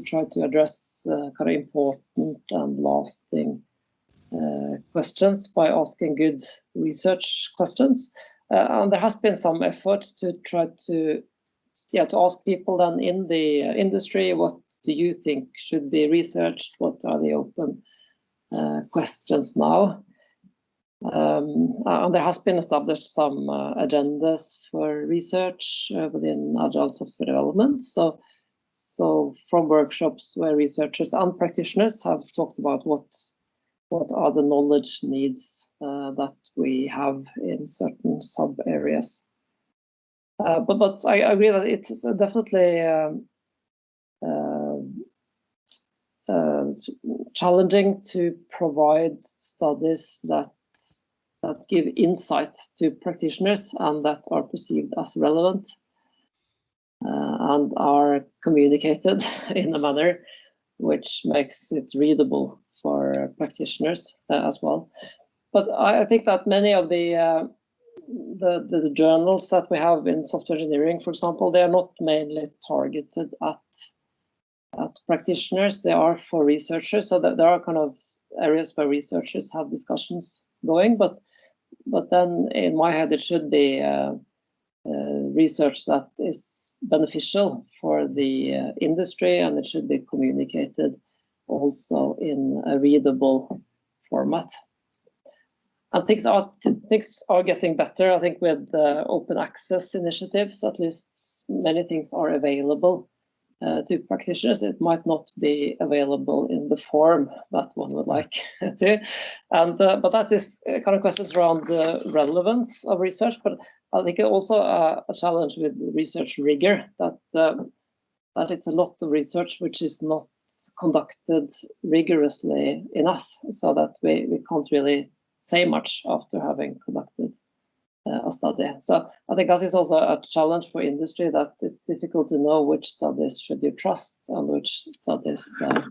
try to address kind of important and lasting questions by asking good research questions. And there has been some effort to try to ask people then in the industry, what do you think should be researched? What are the open questions now? And there has been established some agendas for research within Agile software development. So from workshops where researchers and practitioners have talked about what are the knowledge needs that we have in certain sub areas. But I agree that it's definitely challenging to provide studies that give insight to practitioners and that are perceived as relevant and are communicated in a manner which makes it readable for practitioners as well. But I think that many of the journals that we have in software engineering, for example, they are not mainly targeted at practitioners. They are for researchers, so that there are kind of areas where researchers have discussions going, but then in my head it should be research that is beneficial for the industry, and it should be communicated also in a readable format. And things are getting better. I think with open access initiatives, at least many things are available to practitioners. It might not be available in the form that one would like to, and but that is kind of questions around the relevance of research. But I think also a challenge with research rigor, that it's a lot of research which is not conducted rigorously enough, so that we can't really say much after having conducted a study. So I think that is also a challenge for industry, that it's difficult to know which studies should you trust and which studies are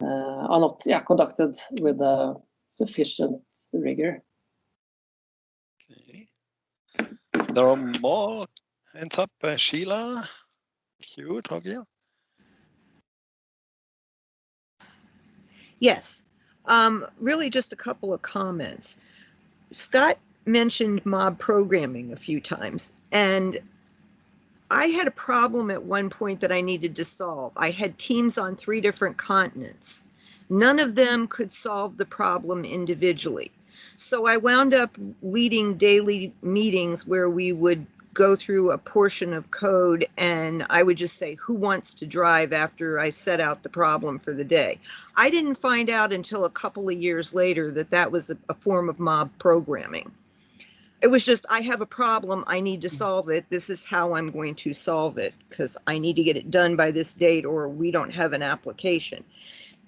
not conducted with sufficient rigor. Okay. There are more hands up. Sheila, you, Torge? Yes, really just a couple of comments. Scott mentioned mob programming a few times, and I had a problem at one point that I needed to solve. I had teams on 3 different continents. None of them could solve the problem individually. So I wound up leading daily meetings where we would go through a portion of code and I would just say, who wants to drive after I set out the problem for the day? I didn't find out until a couple of years later that that was a form of mob programming. It was just, I have a problem, I need to solve it. This is how I'm going to solve it because I need to get it done by this date or we don't have an application.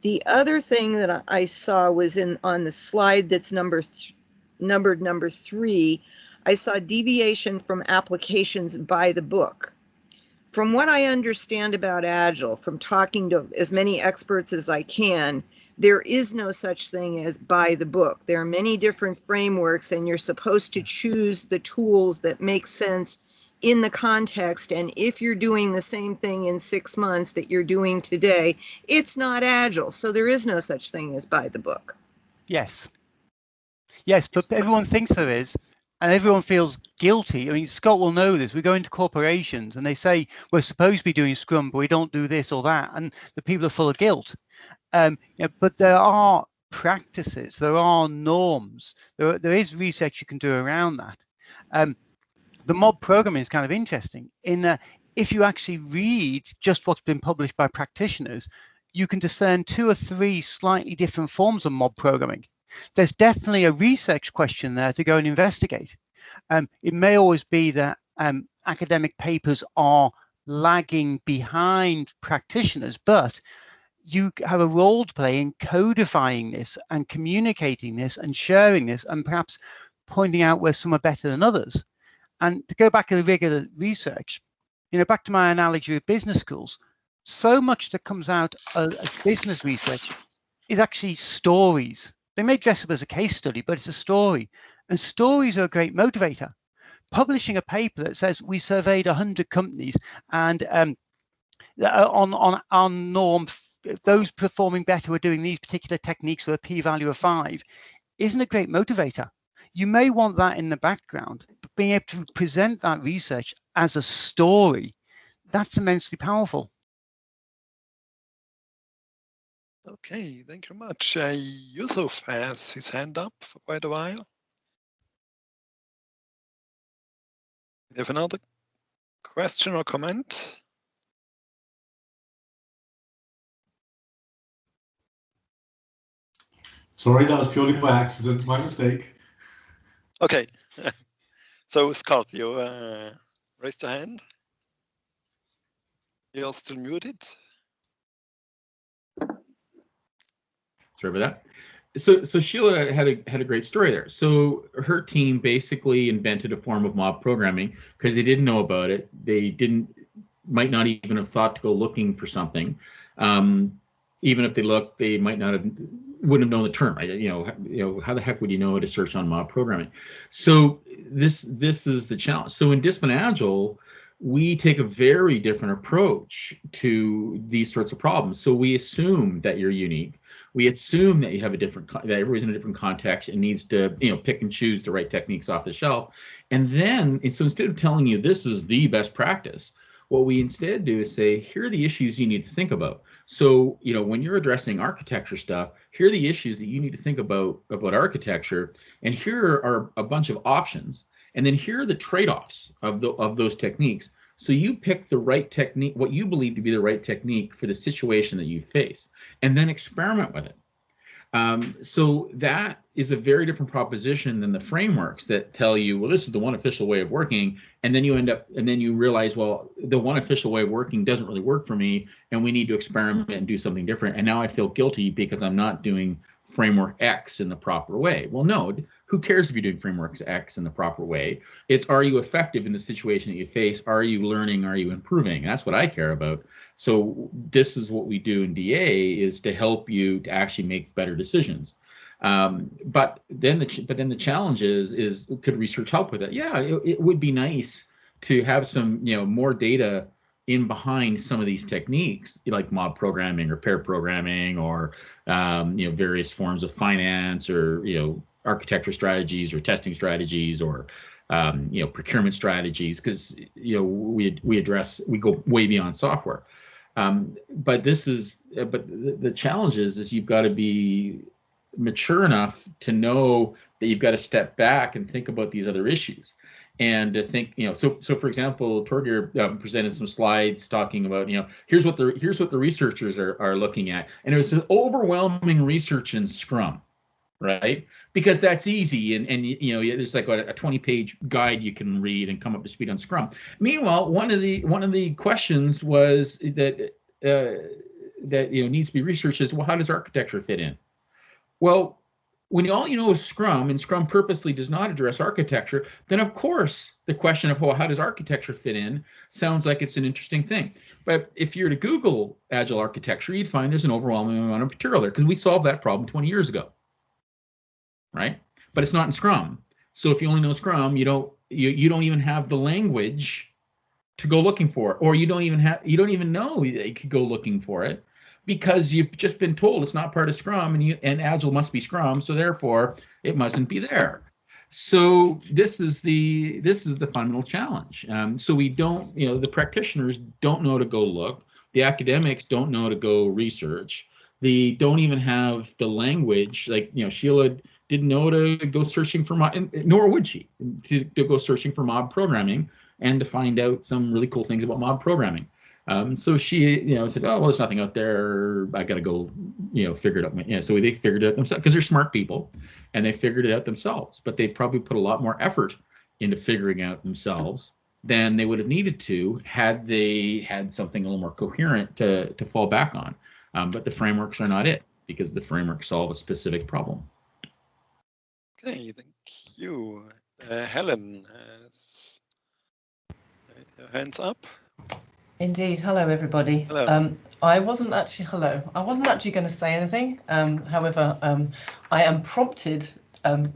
The other thing that I saw was on the slide that's numbered number 3, I saw deviation from applications by the book. From what I understand about Agile, from talking to as many experts as I can, there is no such thing as by the book. There are many different frameworks and you're supposed to choose the tools that make sense in the context. And if you're doing the same thing in 6 months that you're doing today, it's not Agile. So there is no such thing as by the book. Yes. Yes, but everyone thinks there is. And everyone feels guilty. I mean, Scott will know this. We go into corporations and they say, we're supposed to be doing Scrum, but we don't do this or that. And the people are full of guilt. But there are practices, there are norms, there is research you can do around that. The mob programming is kind of interesting in that if you actually read just what's been published by practitioners, you can discern 2 or 3 slightly different forms of mob programming. There's definitely a research question there to go and investigate. It may always be that academic papers are lagging behind practitioners, but you have a role to play in codifying this and communicating this and sharing this and perhaps pointing out where some are better than others. And to go back to the regular research, back to my analogy with business schools, so much that comes out as business research is actually stories. They may dress up as a case study, but it's a story. And stories are a great motivator. Publishing a paper that says we surveyed 100 companies and on norm, those performing better are doing these particular techniques with a p-value of 5 isn't a great motivator. You may want that in the background, but being able to present that research as a story, that's immensely powerful. Okay, thank you very much. Yusuf has his hand up for quite a while. You have another question or comment? Sorry, that was purely by accident, my mistake. Okay, so Scott, you raised your hand. You're still muted. Sorry about that. So Sheila had a great story there. So her team basically invented a form of mob programming because they didn't know about it. They might not even have thought to go looking for something. Even if they looked, they might not wouldn't have known the term. Right? How the heck would you know to search on mob programming? So this is the challenge. So in Discipline Agile, we take a very different approach to these sorts of problems. So we assume that you're unique. We assume that you have that everybody's in a different context and needs to, pick and choose the right techniques off the shelf. And so instead of telling you this is the best practice, what we instead do is say, here are the issues you need to think about. So, when you're addressing architecture stuff, here are the issues that you need to think about architecture. And here are a bunch of options. And then here are the trade-offs of those techniques. So you pick the right technique, what you believe to be the right technique for the situation that you face, and then experiment with it. So that is a very different proposition than the frameworks that tell you, well, this is the one official way of working, and then you realize, well, the one official way of working doesn't really work for me, and we need to experiment and do something different. And now I feel guilty because I'm not doing framework X in the proper way. Well, no, who cares if you're doing frameworks X in the proper way? It's, are you effective in the situation that you face? Are you learning? Are you improving? And that's what I care about. So this is what we do in DA, is to help you to actually make better decisions. But then the challenge is could research help with it? Yeah, it would be nice to have some more data in behind some of these techniques, like mob programming or pair programming, or various forms of finance, or architecture strategies or testing strategies, or procurement strategies, because we go way beyond software. But the challenge is you've got to be mature enough to know that you've got to step back and think about these other issues, and to think, so for example, Torgeir presented some slides talking about, here's what the researchers are looking at, and it was an overwhelming research in Scrum, right? Because that's easy, and it's like a 20-page guide you can read and come up to speed on Scrum. Meanwhile, one of the questions was that needs to be researched is, well, how does architecture fit in? Well, when all you know is Scrum, and Scrum purposely does not address architecture, then of course the question of, well, how does architecture fit in sounds like it's an interesting thing. But if you were to Google Agile architecture, you'd find there's an overwhelming amount of material there, because we solved that problem 20 years ago, right? But it's not in Scrum. So if you only know Scrum, you don't even have the language to go looking for it, or you don't even know that you could go looking for it, because you've just been told it's not part of Scrum, and Agile must be Scrum, so therefore it mustn't be there. So this is the fundamental challenge. So we don't, the practitioners don't know to go look, the academics don't know to go research, they don't even have the language. Like, Sheila didn't know to go searching for mob, nor would she, to go searching for mob programming and to find out some really cool things about mob programming. So she, said, oh, well, there's nothing out there, I got to go, figure it out. So they figured it out themselves, because they're smart people, and they figured it out themselves. But they probably put a lot more effort into figuring out themselves than they would have needed to had they had something a little more coherent to fall back on. But the frameworks are not it, because the frameworks solve a specific problem. Okay, thank you. Helen has her hands up. Indeed. Hello, everybody. Hello. I wasn't actually going to say anything. However, I am prompted. I'm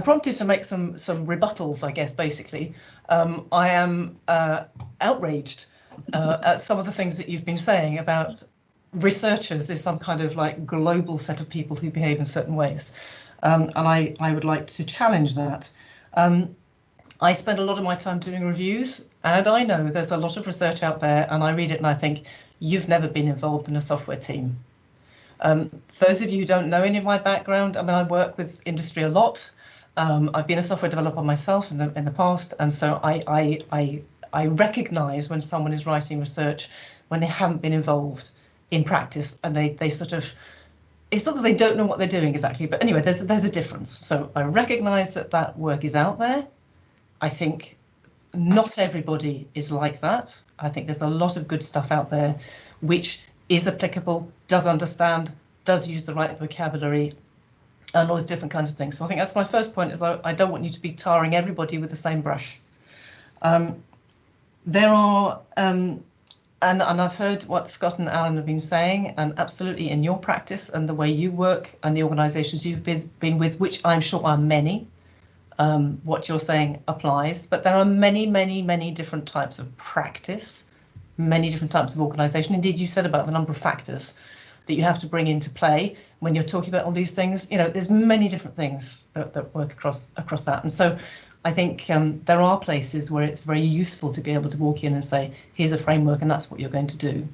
prompted to make some rebuttals, I guess. Basically, I am outraged at some of the things that you've been saying about researchers as some kind of like global set of people who behave in certain ways, and I would like to challenge that. I spend a lot of my time doing reviews, and I know there's a lot of research out there, and I read it and I think, you've never been involved in a software team. Those of you who don't know any of my background, I mean, I work with industry a lot. I've been a software developer myself in the past, and so I recognise when someone is writing research when they haven't been involved in practice, and they sort of, it's not that they don't know what they're doing exactly, but anyway, there's a difference. So I recognise that work is out there. I think not everybody is like that. I think there's a lot of good stuff out there which is applicable, does understand, does use the right vocabulary, and all those different kinds of things. So I think that's my first point, is I don't want you to be tarring everybody with the same brush. There are, and I've heard what Scott and Alan have been saying, and absolutely in your practice and the way you work and the organisations you've been with, which I'm sure are many, what you're saying applies, but there are many, many, many different types of practice, many different types of organisation. Indeed, you said about the number of factors that you have to bring into play when you're talking about all these things. There's many different things that work across that. And so I think there are places where it's very useful to be able to walk in and say, here's a framework and that's what you're going to do.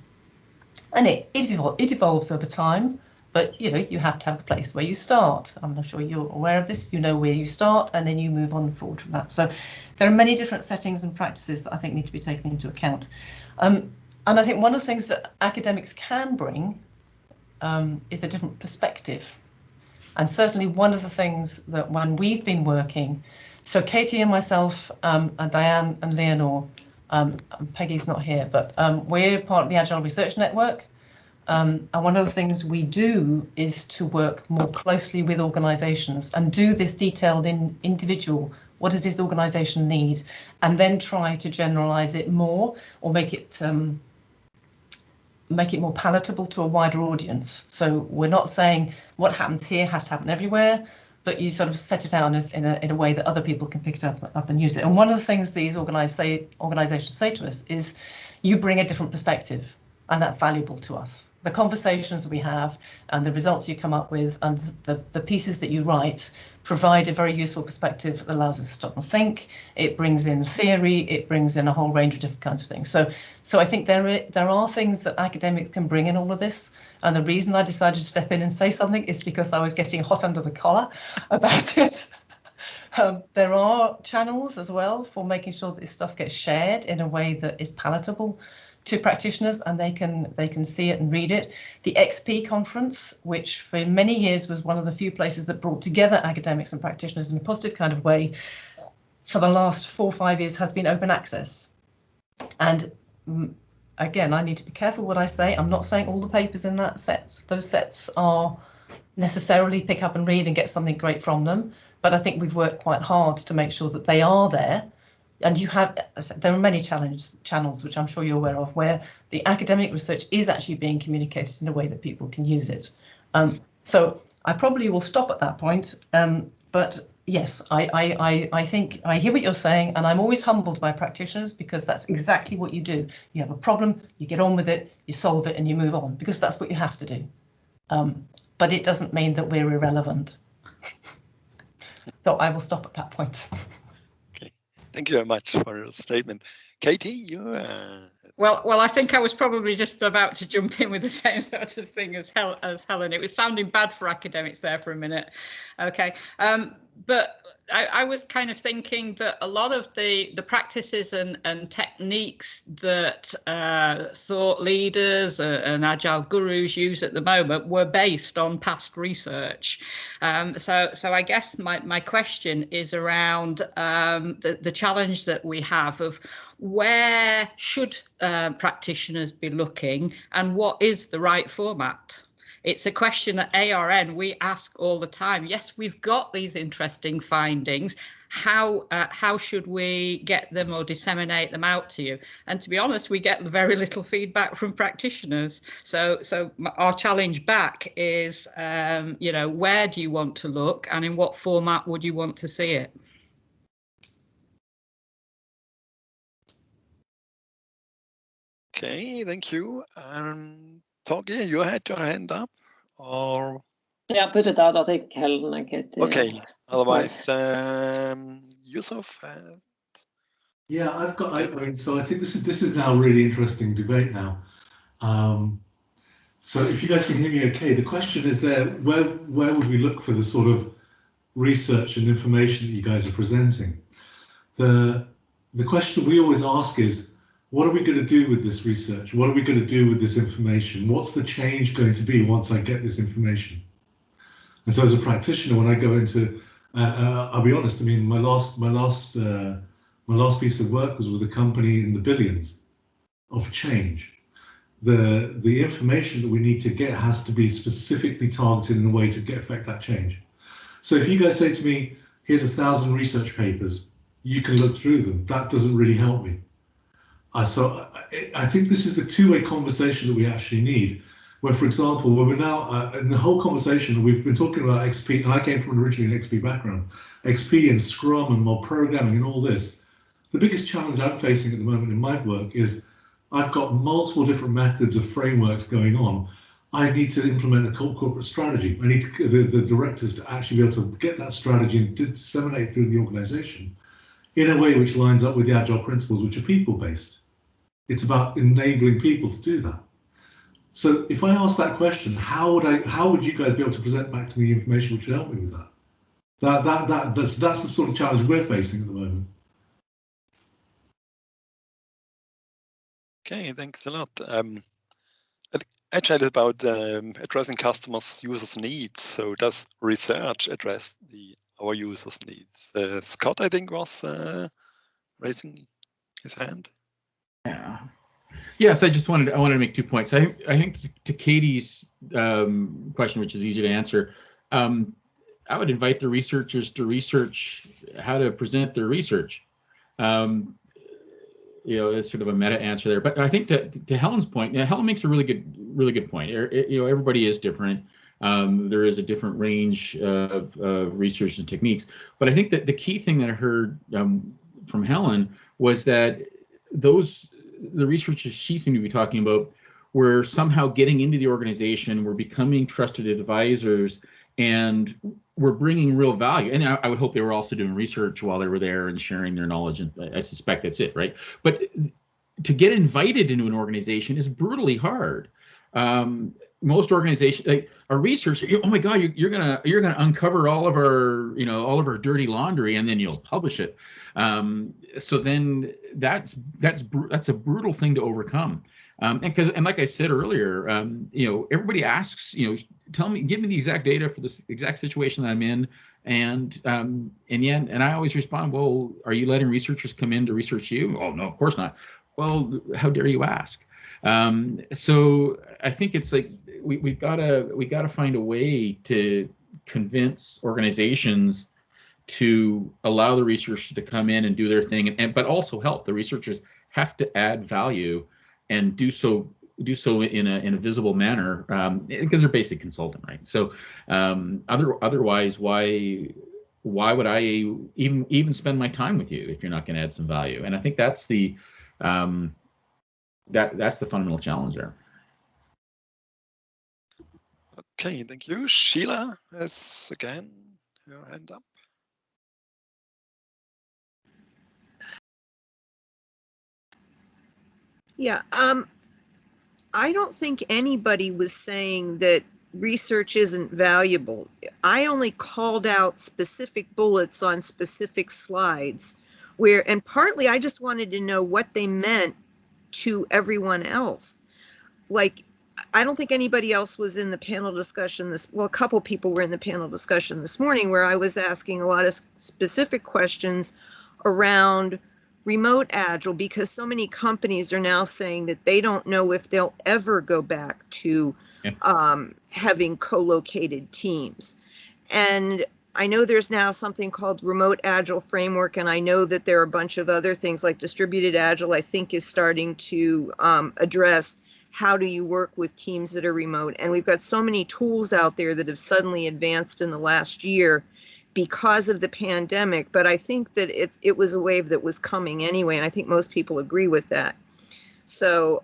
And it evolves over time. But, you have to have the place where you start. I'm not sure you're aware of this. You know where you start, and then you move on forward from that. So there are many different settings and practices that I think need to be taken into account. And I think one of the things that academics can bring is a different perspective. And certainly one of the things that when we've been working, so Katie and myself and Diane and Leonore, and Peggy's not here, but we're part of the Agile Research Network. And one of the things we do is to work more closely with organisations and do this detailed individual, what does this organisation need, and then try to generalise it more or make it more palatable to a wider audience. So we're not saying what happens here has to happen everywhere, but you sort of set it out in a way that other people can pick it up and use it. And one of the things these organisations say to us is, you bring a different perspective, and that's valuable to us. the conversations we have and the results you come up with and the pieces that you write provide a very useful perspective that allows us to stop and think. It brings in theory, it brings in a whole range of different kinds of things. So I think there are things that academics can bring in all of this. And the reason I decided to step in and say something is because I was getting hot under the collar about it. There are channels as well for making sure that this stuff gets shared in a way that is palatable to practitioners and they can see it and read it. The XP conference, which for many years was one of the few places that brought together academics and practitioners in a positive kind of way, for the last 4 or 5 years has been open access. And again, I need to be careful what I say. I'm not saying all the papers in those sets are necessarily pick up and read and get something great from them, but I think we've worked quite hard to make sure that they are there. And there are many channels, which I'm sure you're aware of, where the academic research is actually being communicated in a way that people can use it. So I probably will stop at that point. But yes, I think I hear what you're saying, and I'm always humbled by practitioners because that's exactly what you do. You have a problem, you get on with it, you solve it, and you move on because that's what you have to do. But it doesn't mean that we're irrelevant. So I will stop at that point. Thank you very much for your statement. Katie, you... Well, I think I was probably just about to jump in with the same sort of thing as Helen. It was sounding bad for academics there for a minute. Okay, but I was kind of thinking that a lot of the practices and techniques that thought leaders and agile gurus use at the moment were based on past research. So I guess my question is around the challenge that we have of where should practitioners be looking and what is the right format? It's a question at ARN we ask all the time. Yes, we've got these interesting findings. How should we get them or disseminate them out to you? And to be honest, we get very little feedback from practitioners. So our challenge back is, where do you want to look and in what format would you want to see it? Okay, thank you. Torgeir, you had your hand up, or? Yeah, put it out. I think Helen and Katie. Okay. Otherwise, Yusuf. Yeah, so I think this is now a really interesting debate now. So if you guys can hear me okay, the question is there, where would we look for the sort of research and information that you guys are presenting? The question we always ask is, what are we going to do with this research? What are we going to do with this information? What's the change going to be once I get this information? And so as a practitioner, when I go into, I'll be honest, I mean, my last piece of work was with a company in the billions of change. The information that we need to get has to be specifically targeted in a way to affect that change. So if you guys say to me, here's 1,000 research papers, you can look through them. That doesn't really help me. So I think this is the two-way conversation that we actually need. Where, for example, when we're now in the whole conversation, we've been talking about XP, and I came from originally an XP background, XP and Scrum and mob programming and all this. The biggest challenge I'm facing at the moment in my work is I've got multiple different methods of frameworks going on. I need to implement a corporate strategy. I need the directors to actually be able to get that strategy and disseminate through the organization in a way which lines up with the Agile principles, which are people-based. It's about enabling people to do that. So if I ask that question, how would you guys be able to present back to me information which would help me with that? That's the sort of challenge we're facing at the moment. Okay, thanks a lot. I think Agile is about addressing customers' users' needs. So does research address our users' needs? Scott, I think, was raising his hand. Yeah. Yes, I wanted to make 2 points. I think to Katie's question, which is easy to answer, I would invite the researchers to research how to present their research. It's sort of a meta answer there. But I think to Helen's point, Helen makes a really good point. Everybody is different. There is a different range of research and techniques. But I think that the key thing that I heard from Helen was that the researchers she seemed to be talking about we're somehow getting into the organization, we're becoming trusted advisors, and we're bringing real value. And I would hope they were also doing research while they were there and sharing their knowledge. And I suspect that's it, right? But to get invited into an organization is brutally hard. Most organizations, like our research, oh my God, you're gonna uncover all of our dirty laundry, and then you'll publish it. So then that's a brutal thing to overcome. And like I said earlier, everybody asks, give me the exact data for this exact situation that I'm in, and I always respond, well, are you letting researchers come in to research you? Oh no, of course not. Well, how dare you ask? So I think it's like we gotta find a way to convince organizations to allow the researchers to come in and do their thing, but also help. The researchers have to add value and do so in a visible manner, because they're basic consultant, right? So otherwise, why would I even spend my time with you if you're not going to add some value? And I think that's the that's the fundamental challenge there. Okay, thank you. Sheila has again her hand up. Yeah, I don't think anybody was saying that research isn't valuable. I only called out specific bullets on specific slides and partly I just wanted to know what they meant to everyone else. Like, I don't think anybody else was in the panel discussion a couple people were in the panel discussion this morning where I was asking a lot of specific questions around remote Agile, because so many companies are now saying that they don't know if they'll ever go back to having co-located teams. And I know there's now something called Remote Agile Framework, and I know that there are a bunch of other things like Distributed Agile, I think, is starting to address how do you work with teams that are remote. And we've got so many tools out there that have suddenly advanced in the last year because of the pandemic, but I think that it was a wave that was coming anyway, and I think most people agree with that. So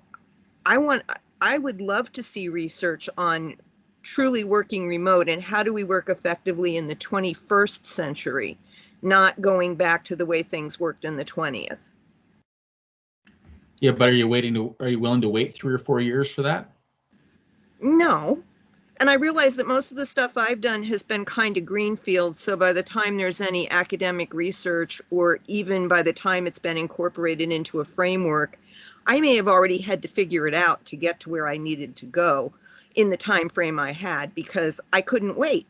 I would love to see research on truly working remote and how do we work effectively in the 21st century, not going back to the way things worked in the 20th. Yeah, but are you willing to wait 3 or 4 years for that? No. And I realize that most of the stuff I've done has been kind of greenfield. So by the time there's any academic research, or even by the time it's been incorporated into a framework, I may have already had to figure it out to get to where I needed to go in the time frame I had, because I couldn't wait.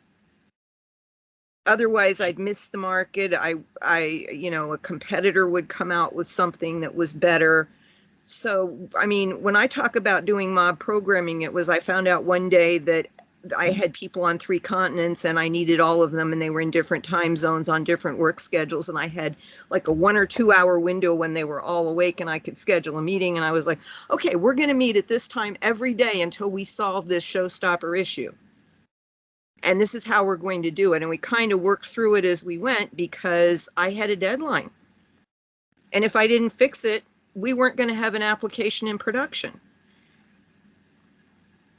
Otherwise, I'd miss the market. A competitor would come out with something that was better. So, I mean, when I talk about doing mob programming, I found out one day that I had people on 3 continents and I needed all of them, and they were in different time zones on different work schedules. And I had like a 1 or 2 hour window when they were all awake and I could schedule a meeting. And I was like, okay, we're going to meet at this time every day until we solve this showstopper issue. And this is how we're going to do it. And we kind of worked through it as we went because I had a deadline. And if I didn't fix it, we weren't going to have an application in production.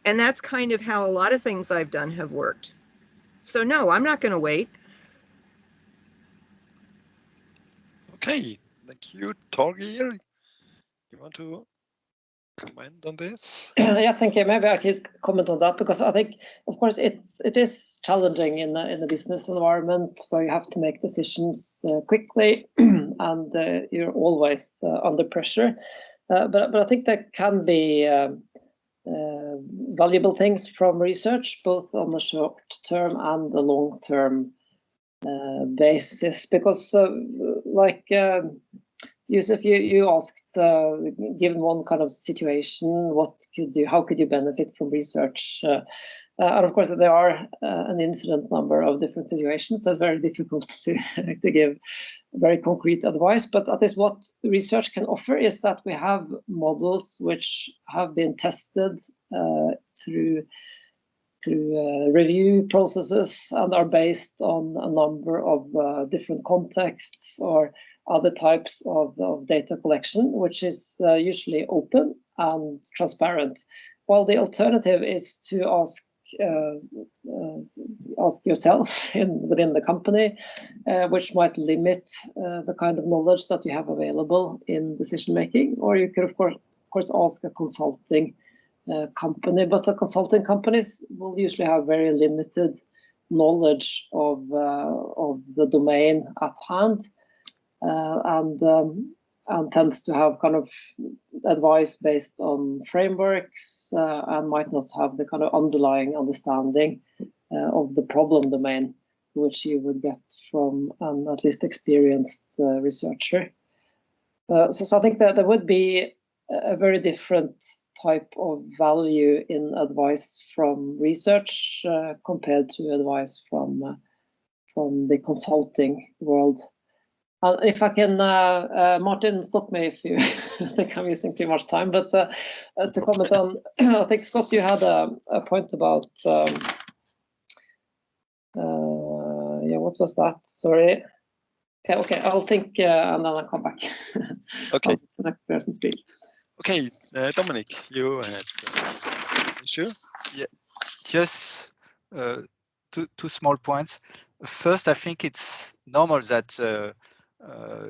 And that's kind of how a lot of things I've done have worked. So no, I'm not going to wait. Okay, thank you. Torgeir, you want to comment on this? Yeah, thank you. Maybe I could comment on that, because I think, of course, it is challenging in the business environment where you have to make decisions quickly and you're always under pressure. But I think there can be valuable things from research, both on the short term and the long term basis, because like Yusuf, you asked, given one kind of situation, how could you benefit from research? And of course, there are an infinite number of different situations, so it's very difficult to give very concrete advice. But at least what research can offer is that we have models which have been tested through review processes and are based on a number of different contexts or other types of data collection, which is usually open and transparent. While the alternative is to ask yourself within the company, which might limit the kind of knowledge that you have available in decision making. Or you could of course ask a consulting company, but the consulting companies will usually have very limited knowledge of the domain at hand, and tends to have kind of advice based on frameworks, and might not have the kind of underlying understanding of the problem domain, which you would get from an at least experienced researcher. So I think that there would be a very different type of value in advice from research compared to advice from the consulting world. If I can, Martin, stop me if you think I'm using too much time, but to comment on, I think, Scott, you had a point about, yeah, what was that? Sorry. Yeah, okay, I'll think and then I'll come back. Okay. The next person speak. Okay, Dominic, you had. Sure? Yeah, just two small points. First, I think it's normal that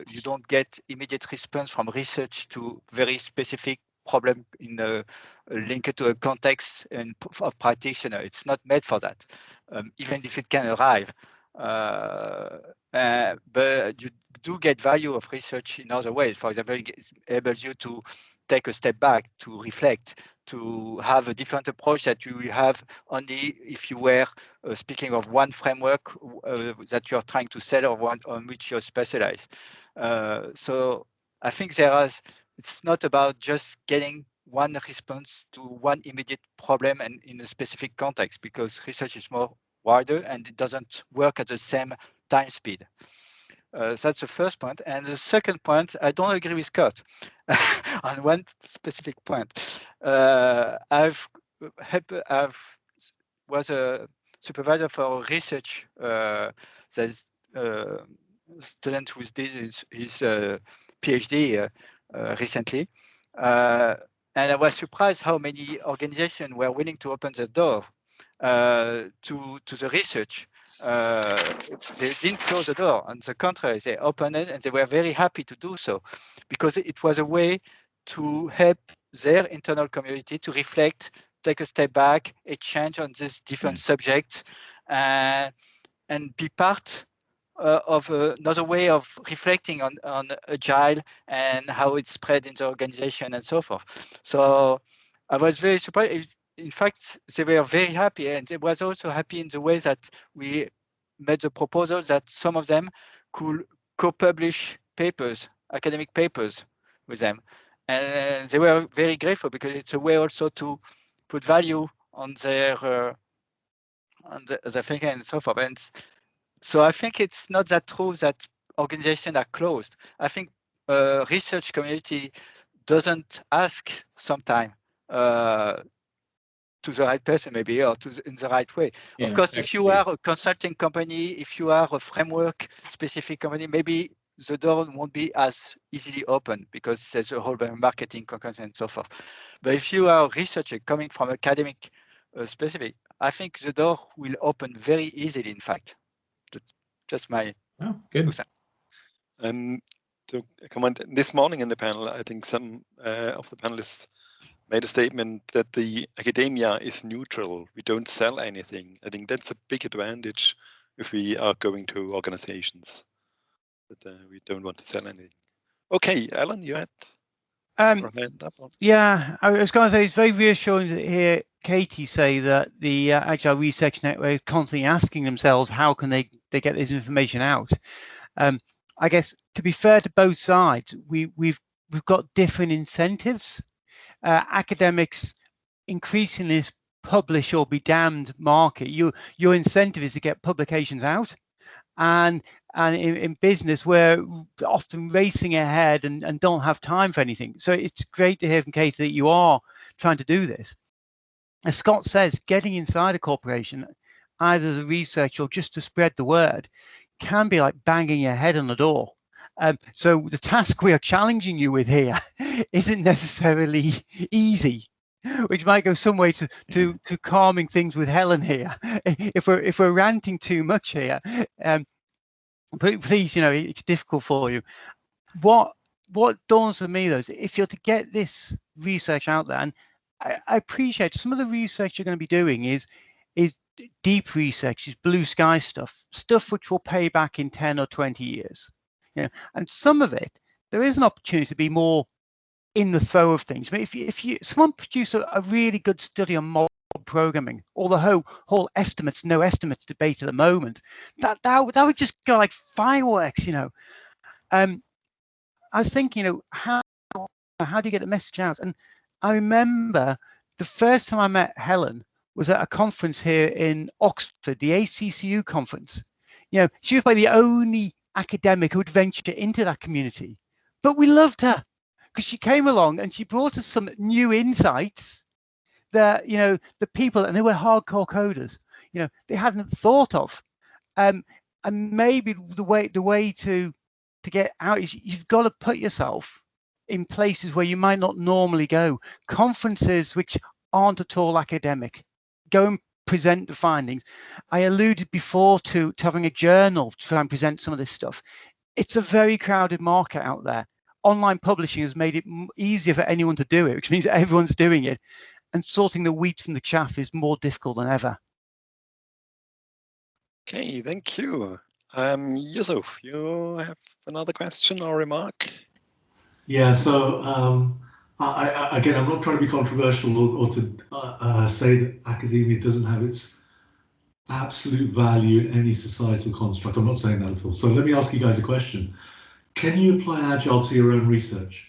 you don't get immediate response from research to very specific problem linked to a context of practitioner. It's not made for that, even if it can arrive. But you do get value of research in other ways. For example, it enables you to take a step back, to reflect, to have a different approach that you will have only if you were speaking of one framework that you're trying to sell or one on which you're specialized. So I think it's not about just getting one response to one immediate problem and in a specific context, because research is more wider and it doesn't work at the same time speed. So that's the first point. And the second point, I don't agree with Scott on one specific point. I was a supervisor for research. There's a student who did his PhD recently. And I was surprised how many organizations were willing to open the door to the research. They didn't close the door. On the contrary, they opened it, and they were very happy to do so, because it was a way to help their internal community to reflect, take a step back, exchange on these different subjects, and be part of another way of reflecting on Agile and how it's spread in the organization and so forth. So I was very surprised. In fact, they were very happy, and they was also happy in the way that we made the proposal that some of them could co-publish papers, academic papers with them. And they were very grateful, because it's a way also to put value on their thinking and so forth. And so I think it's not that true that organizations are closed. I think research community doesn't ask sometimes to the right person, maybe, or in the right way. Yeah, of course, if you are a consulting company, if you are a framework specific company, maybe the door won't be as easily open, because there's a whole marketing concurrence and so forth. But if you are a researcher coming from academic specific, I think the door will open very easily, in fact. That's just my good. 2 cents. To comment, this morning in the panel, I think some of the panelists made a statement that the academia is neutral. We don't sell anything. I think that's a big advantage if we are going to organizations, that we don't want to sell anything. Okay, Alan, you had your hand up. Yeah, I was going to say, it's very reassuring to hear Katie say that the Agile Research Network is constantly asking themselves, how can they get this information out? I guess, to be fair to both sides, we've got different incentives. Academics increasingly publish or be damned market. Your incentive is to get publications out, and in business we're often racing ahead and don't have time for anything. So it's great to hear from Katie that you are trying to do this. As Scott says, getting inside a corporation, either as a researcher or just to spread the word, can be like banging your head on the door. So the task we are challenging you with here isn't necessarily easy, which might go some way to calming things with Helen here. If we're ranting too much here, please, it's difficult for you. What dawns on me though is if you're to get this research out there, and I appreciate some of the research you're going to be doing is deep research, is blue sky stuff which will pay back in 10 or 20 years. And some of it, there is an opportunity to be more in the throw of things. I mean, if someone produced a really good study on mob programming, or the whole estimates, no estimates debate at the moment, that would just go like fireworks, I was thinking, how do you get the message out? And I remember the first time I met Helen was at a conference here in Oxford, the ACCU conference. She was probably the only academic who would venture into that community, but we loved her because she came along and she brought us some new insights that the people, and they were hardcore coders, they hadn't thought of. And maybe the way to get out is you've got to put yourself in places where you might not normally go. Conferences which aren't at all academic. Go and present the findings. I alluded before to having a journal to try and present some of this stuff. It's a very crowded market out there. Online publishing has made it easier for anyone to do it, which means everyone's doing it. And sorting the wheat from the chaff is more difficult than ever. Okay, thank you. Yusuf, you have another question or remark? Yeah, so again, I'm not trying to be controversial or to say that academia doesn't have its absolute value in any societal construct. I'm not saying that at all. So let me ask you guys a question. Can you apply Agile to your own research?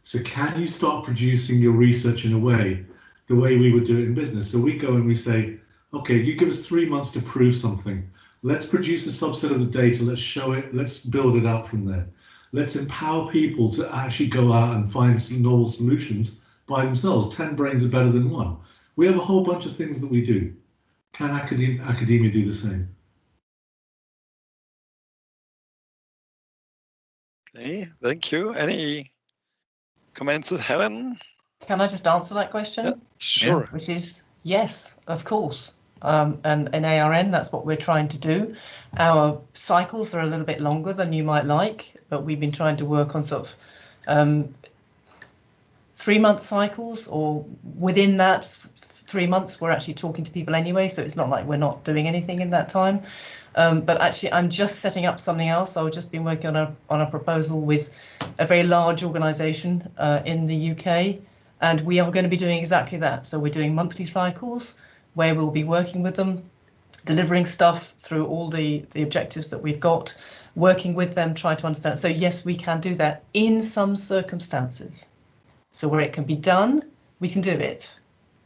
So can you start producing your research in a way, the way we would do it in business? So we go and we say, okay, you give us 3 months to prove something. Let's produce a subset of the data. Let's show it. Let's build it out from there. Let's empower people to actually go out and find some novel solutions by themselves. 10 brains are better than 1. We have a whole bunch of things that we do. Can academia do the same? Okay, thank you. Any comments, Helen? Can I just answer that question? Yeah, sure. Yeah. Which is yes, of course. And in ARN, that's what we're trying to do. Our cycles are a little bit longer than you might like, but we've been trying to work on sort of 3-month cycles, or within that 3 months, we're actually talking to people anyway, so it's not like we're not doing anything in that time. But actually, I'm just setting up something else. I've just been working on a proposal with a very large organisation in the UK, and we are going to be doing exactly that. So we're doing monthly cycles where we'll be working with them, delivering stuff through all the objectives that we've got, working with them, try to understand. So yes, we can do that in some circumstances. So where it can be done, we can do it.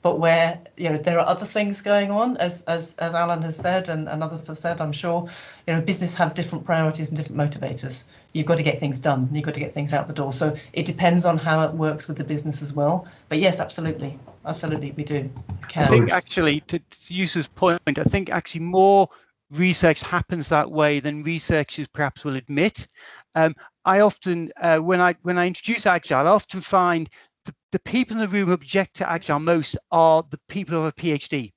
But where there are other things going on, as Alan has said and others have said, I'm sure, business have different priorities and different motivators. You've got to get things done. You've got to get things out the door. So it depends on how it works with the business as well. But yes, absolutely, we do. I think actually, to Yusuf's point, I think actually more research happens that way than researchers perhaps will admit. I often, when I introduce Agile, I often find the people in the room who object to Agile most are the people who have a PhD.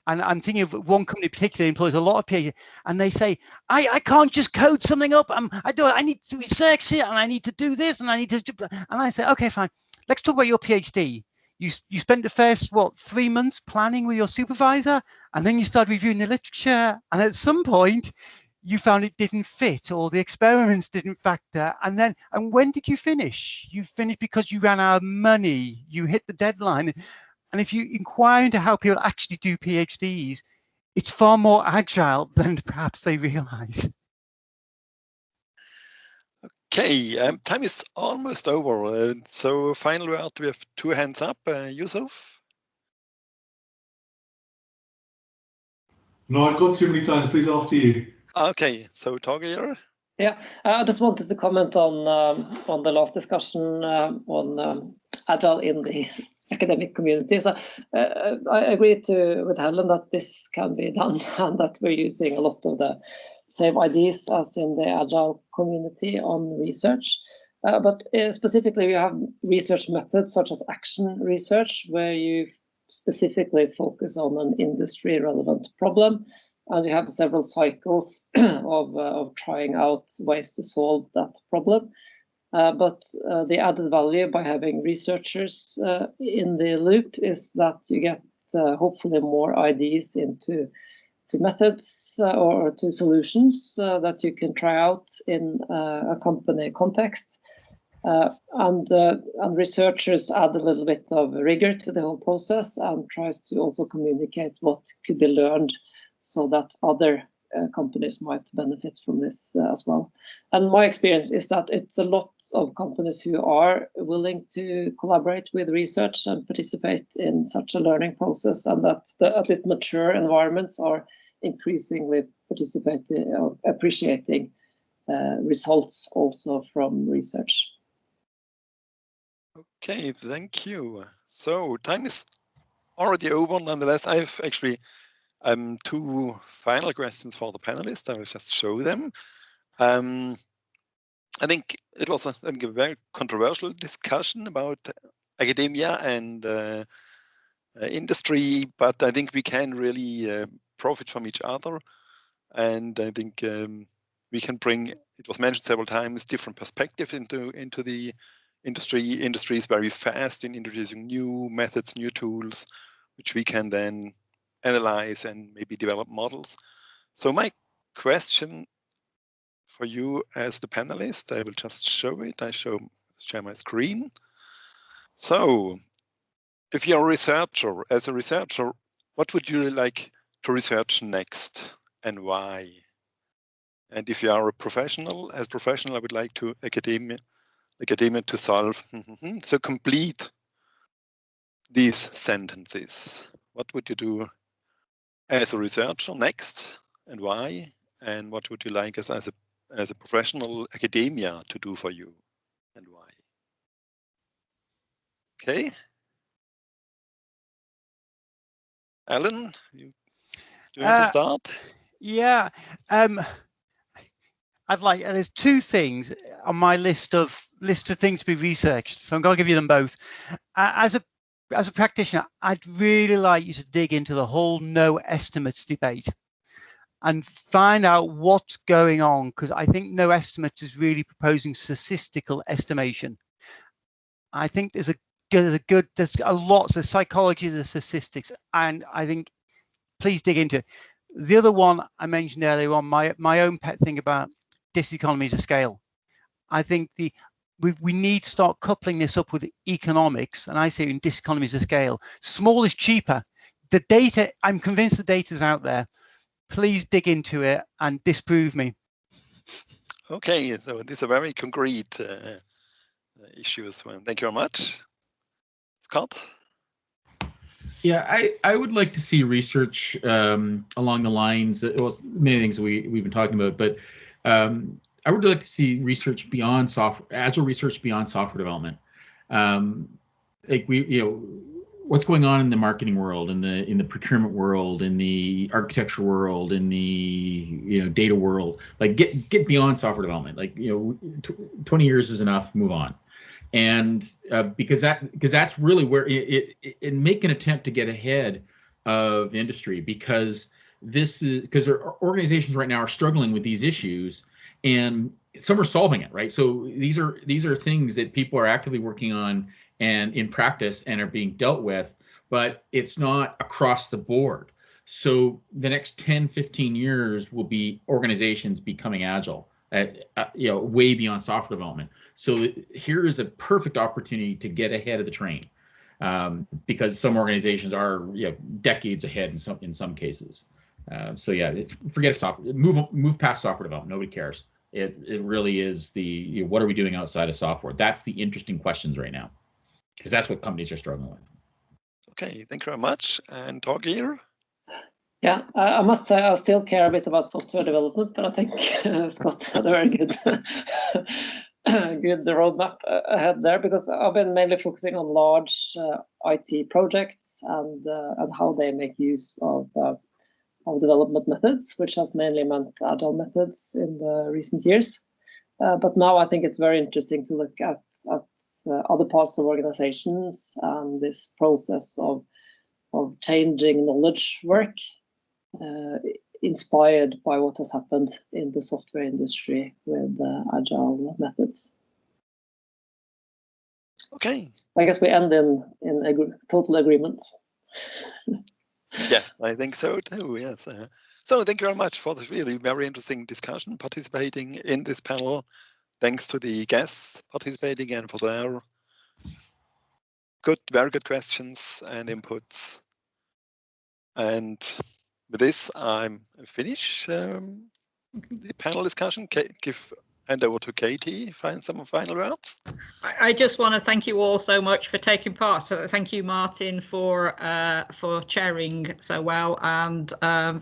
And I'm thinking of one company in particular employs a lot of PhD, and they say, I can't just code something up. I need to research it, and I need to do this, and I need to do, and I say, okay, fine. Let's talk about your PhD. You spent the first, 3 months planning with your supervisor, and then you started reviewing the literature, and at some point, you found it didn't fit, or the experiments didn't factor. And when did you finish? You finished because you ran out of money. You hit the deadline. And if you inquire into how people actually do PhDs, it's far more agile than perhaps they realize. Okay, time is almost over. So final word, we have 2 hands up. Yusuf? No, I've got too many times. Please, after you. Okay, so Torgeir? Yeah, I just wanted to comment on the last discussion on Agile in the academic community. So I agree with Helen that this can be done and that we're using a lot of the same ideas as in the Agile community on research. But specifically, we have research methods such as action research, where you specifically focus on an industry-relevant problem, and you have several cycles of trying out ways to solve that problem. But the added value by having researchers in the loop is that you get hopefully more ideas into methods or to solutions that you can try out in a company context. And researchers add a little bit of rigor to the whole process and tries to also communicate what could be learned so that other companies might benefit from this as well. And my experience is that it's a lot of companies who are willing to collaborate with research and participate in such a learning process, and that at least mature environments are increasingly participating or appreciating results also from research. Okay, thank you. So time is already over. Nonetheless, I've actually two final questions for the panelists. I will just show them. I think it was a very controversial discussion about academia and industry, but I think we can really profit from each other. And I think we can bring, it was mentioned several times, different perspectives into the industry. Industry is very fast in introducing new methods, new tools, which we can then analyze and maybe develop models. So my question for you as the panelist, I will just show it. Share my screen. So if you're a researcher, as a researcher, what would you like to research next and why? And if you are a professional, as professional, I would like to academia to solve. So complete these sentences. What would you do as a researcher next and why? And what would you like as a professional academia to do for you and why? Okay. Alan, do you want to start? Yeah. There's two things on my list of things to be researched. So I'm going to give you them both. As a practitioner, I'd really like you to dig into the whole no estimates debate and find out what's going on, because I think no estimates is really proposing statistical estimation. I think there's a lot of psychology, the statistics, and I think please dig into it. The other one I mentioned earlier on, my own pet thing about diseconomies of scale. I think we need to start coupling this up with economics, and I say in diseconomies of scale. Small is cheaper. The data, I'm convinced the data's out there. Please dig into it and disprove me. Okay, so these are very concrete issues. Well, thank you very much. Scott? Yeah, I would like to see research along the lines, well, many things we've been talking about, but I would like to see research beyond agile research beyond software development. Like what's going on in the marketing world, in the procurement world, in the architecture world, in the data world. Like get beyond software development. Like 20 years is enough. Move on. And because that's really where it make an attempt to get ahead of industry, because organizations right now are struggling with these issues, and some are solving it, right? So these are things that people are actively working on and in practice and are being dealt with, but it's not across the board. So the next 10, 15 years will be organizations becoming agile at way beyond software development. So here is a perfect opportunity to get ahead of the train, because some organizations are decades ahead in some cases. So yeah, forget software. Move past software development. Nobody cares. It really is what are we doing outside of software? That's the interesting questions right now, because that's what companies are struggling with. Okay, thank you very much. And Torgeir? Yeah, I must say I still care a bit about software development, but I think Scott had a very good good roadmap ahead there, because I've been mainly focusing on large IT projects and how they make use of development methods, which has mainly meant agile methods in the recent years. But now I think it's very interesting to look at other parts of organizations and this process of changing knowledge work, inspired by what has happened in the software industry with agile methods. Okay. I guess we end in total agreement. Yes, I think so too. Yes. So thank you very much for this really very interesting discussion, participating in this panel. Thanks to the guests participating and for their very good questions and inputs. And with this, I'm finished the panel discussion. Hand over to Katie, find some final words. I just want to thank you all so much for taking part. So thank you, Martin, for chairing so well, and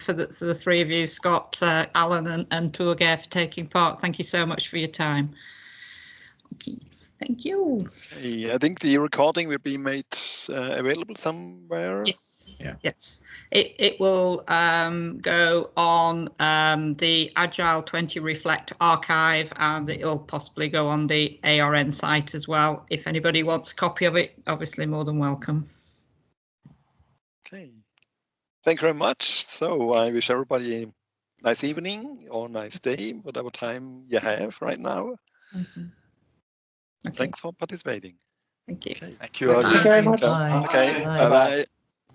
for the three of you, Scott, Alan, and Torgeir, for taking part. Thank you so much for your time. Okay. Thank you. Okay, I think the recording will be made available somewhere. Yes. Yeah. Yes. It will go on the Agile20Reflect archive, and it'll possibly go on the ARN site as well. If anybody wants a copy of it, obviously more than welcome. Okay. Thank you very much. So I wish everybody a nice evening or nice day, whatever time you have right now. Mm-hmm. Okay. Thanks for participating. Thank you. Okay. Thank you all. Thank you very much. Bye. Okay. Bye. Bye-bye.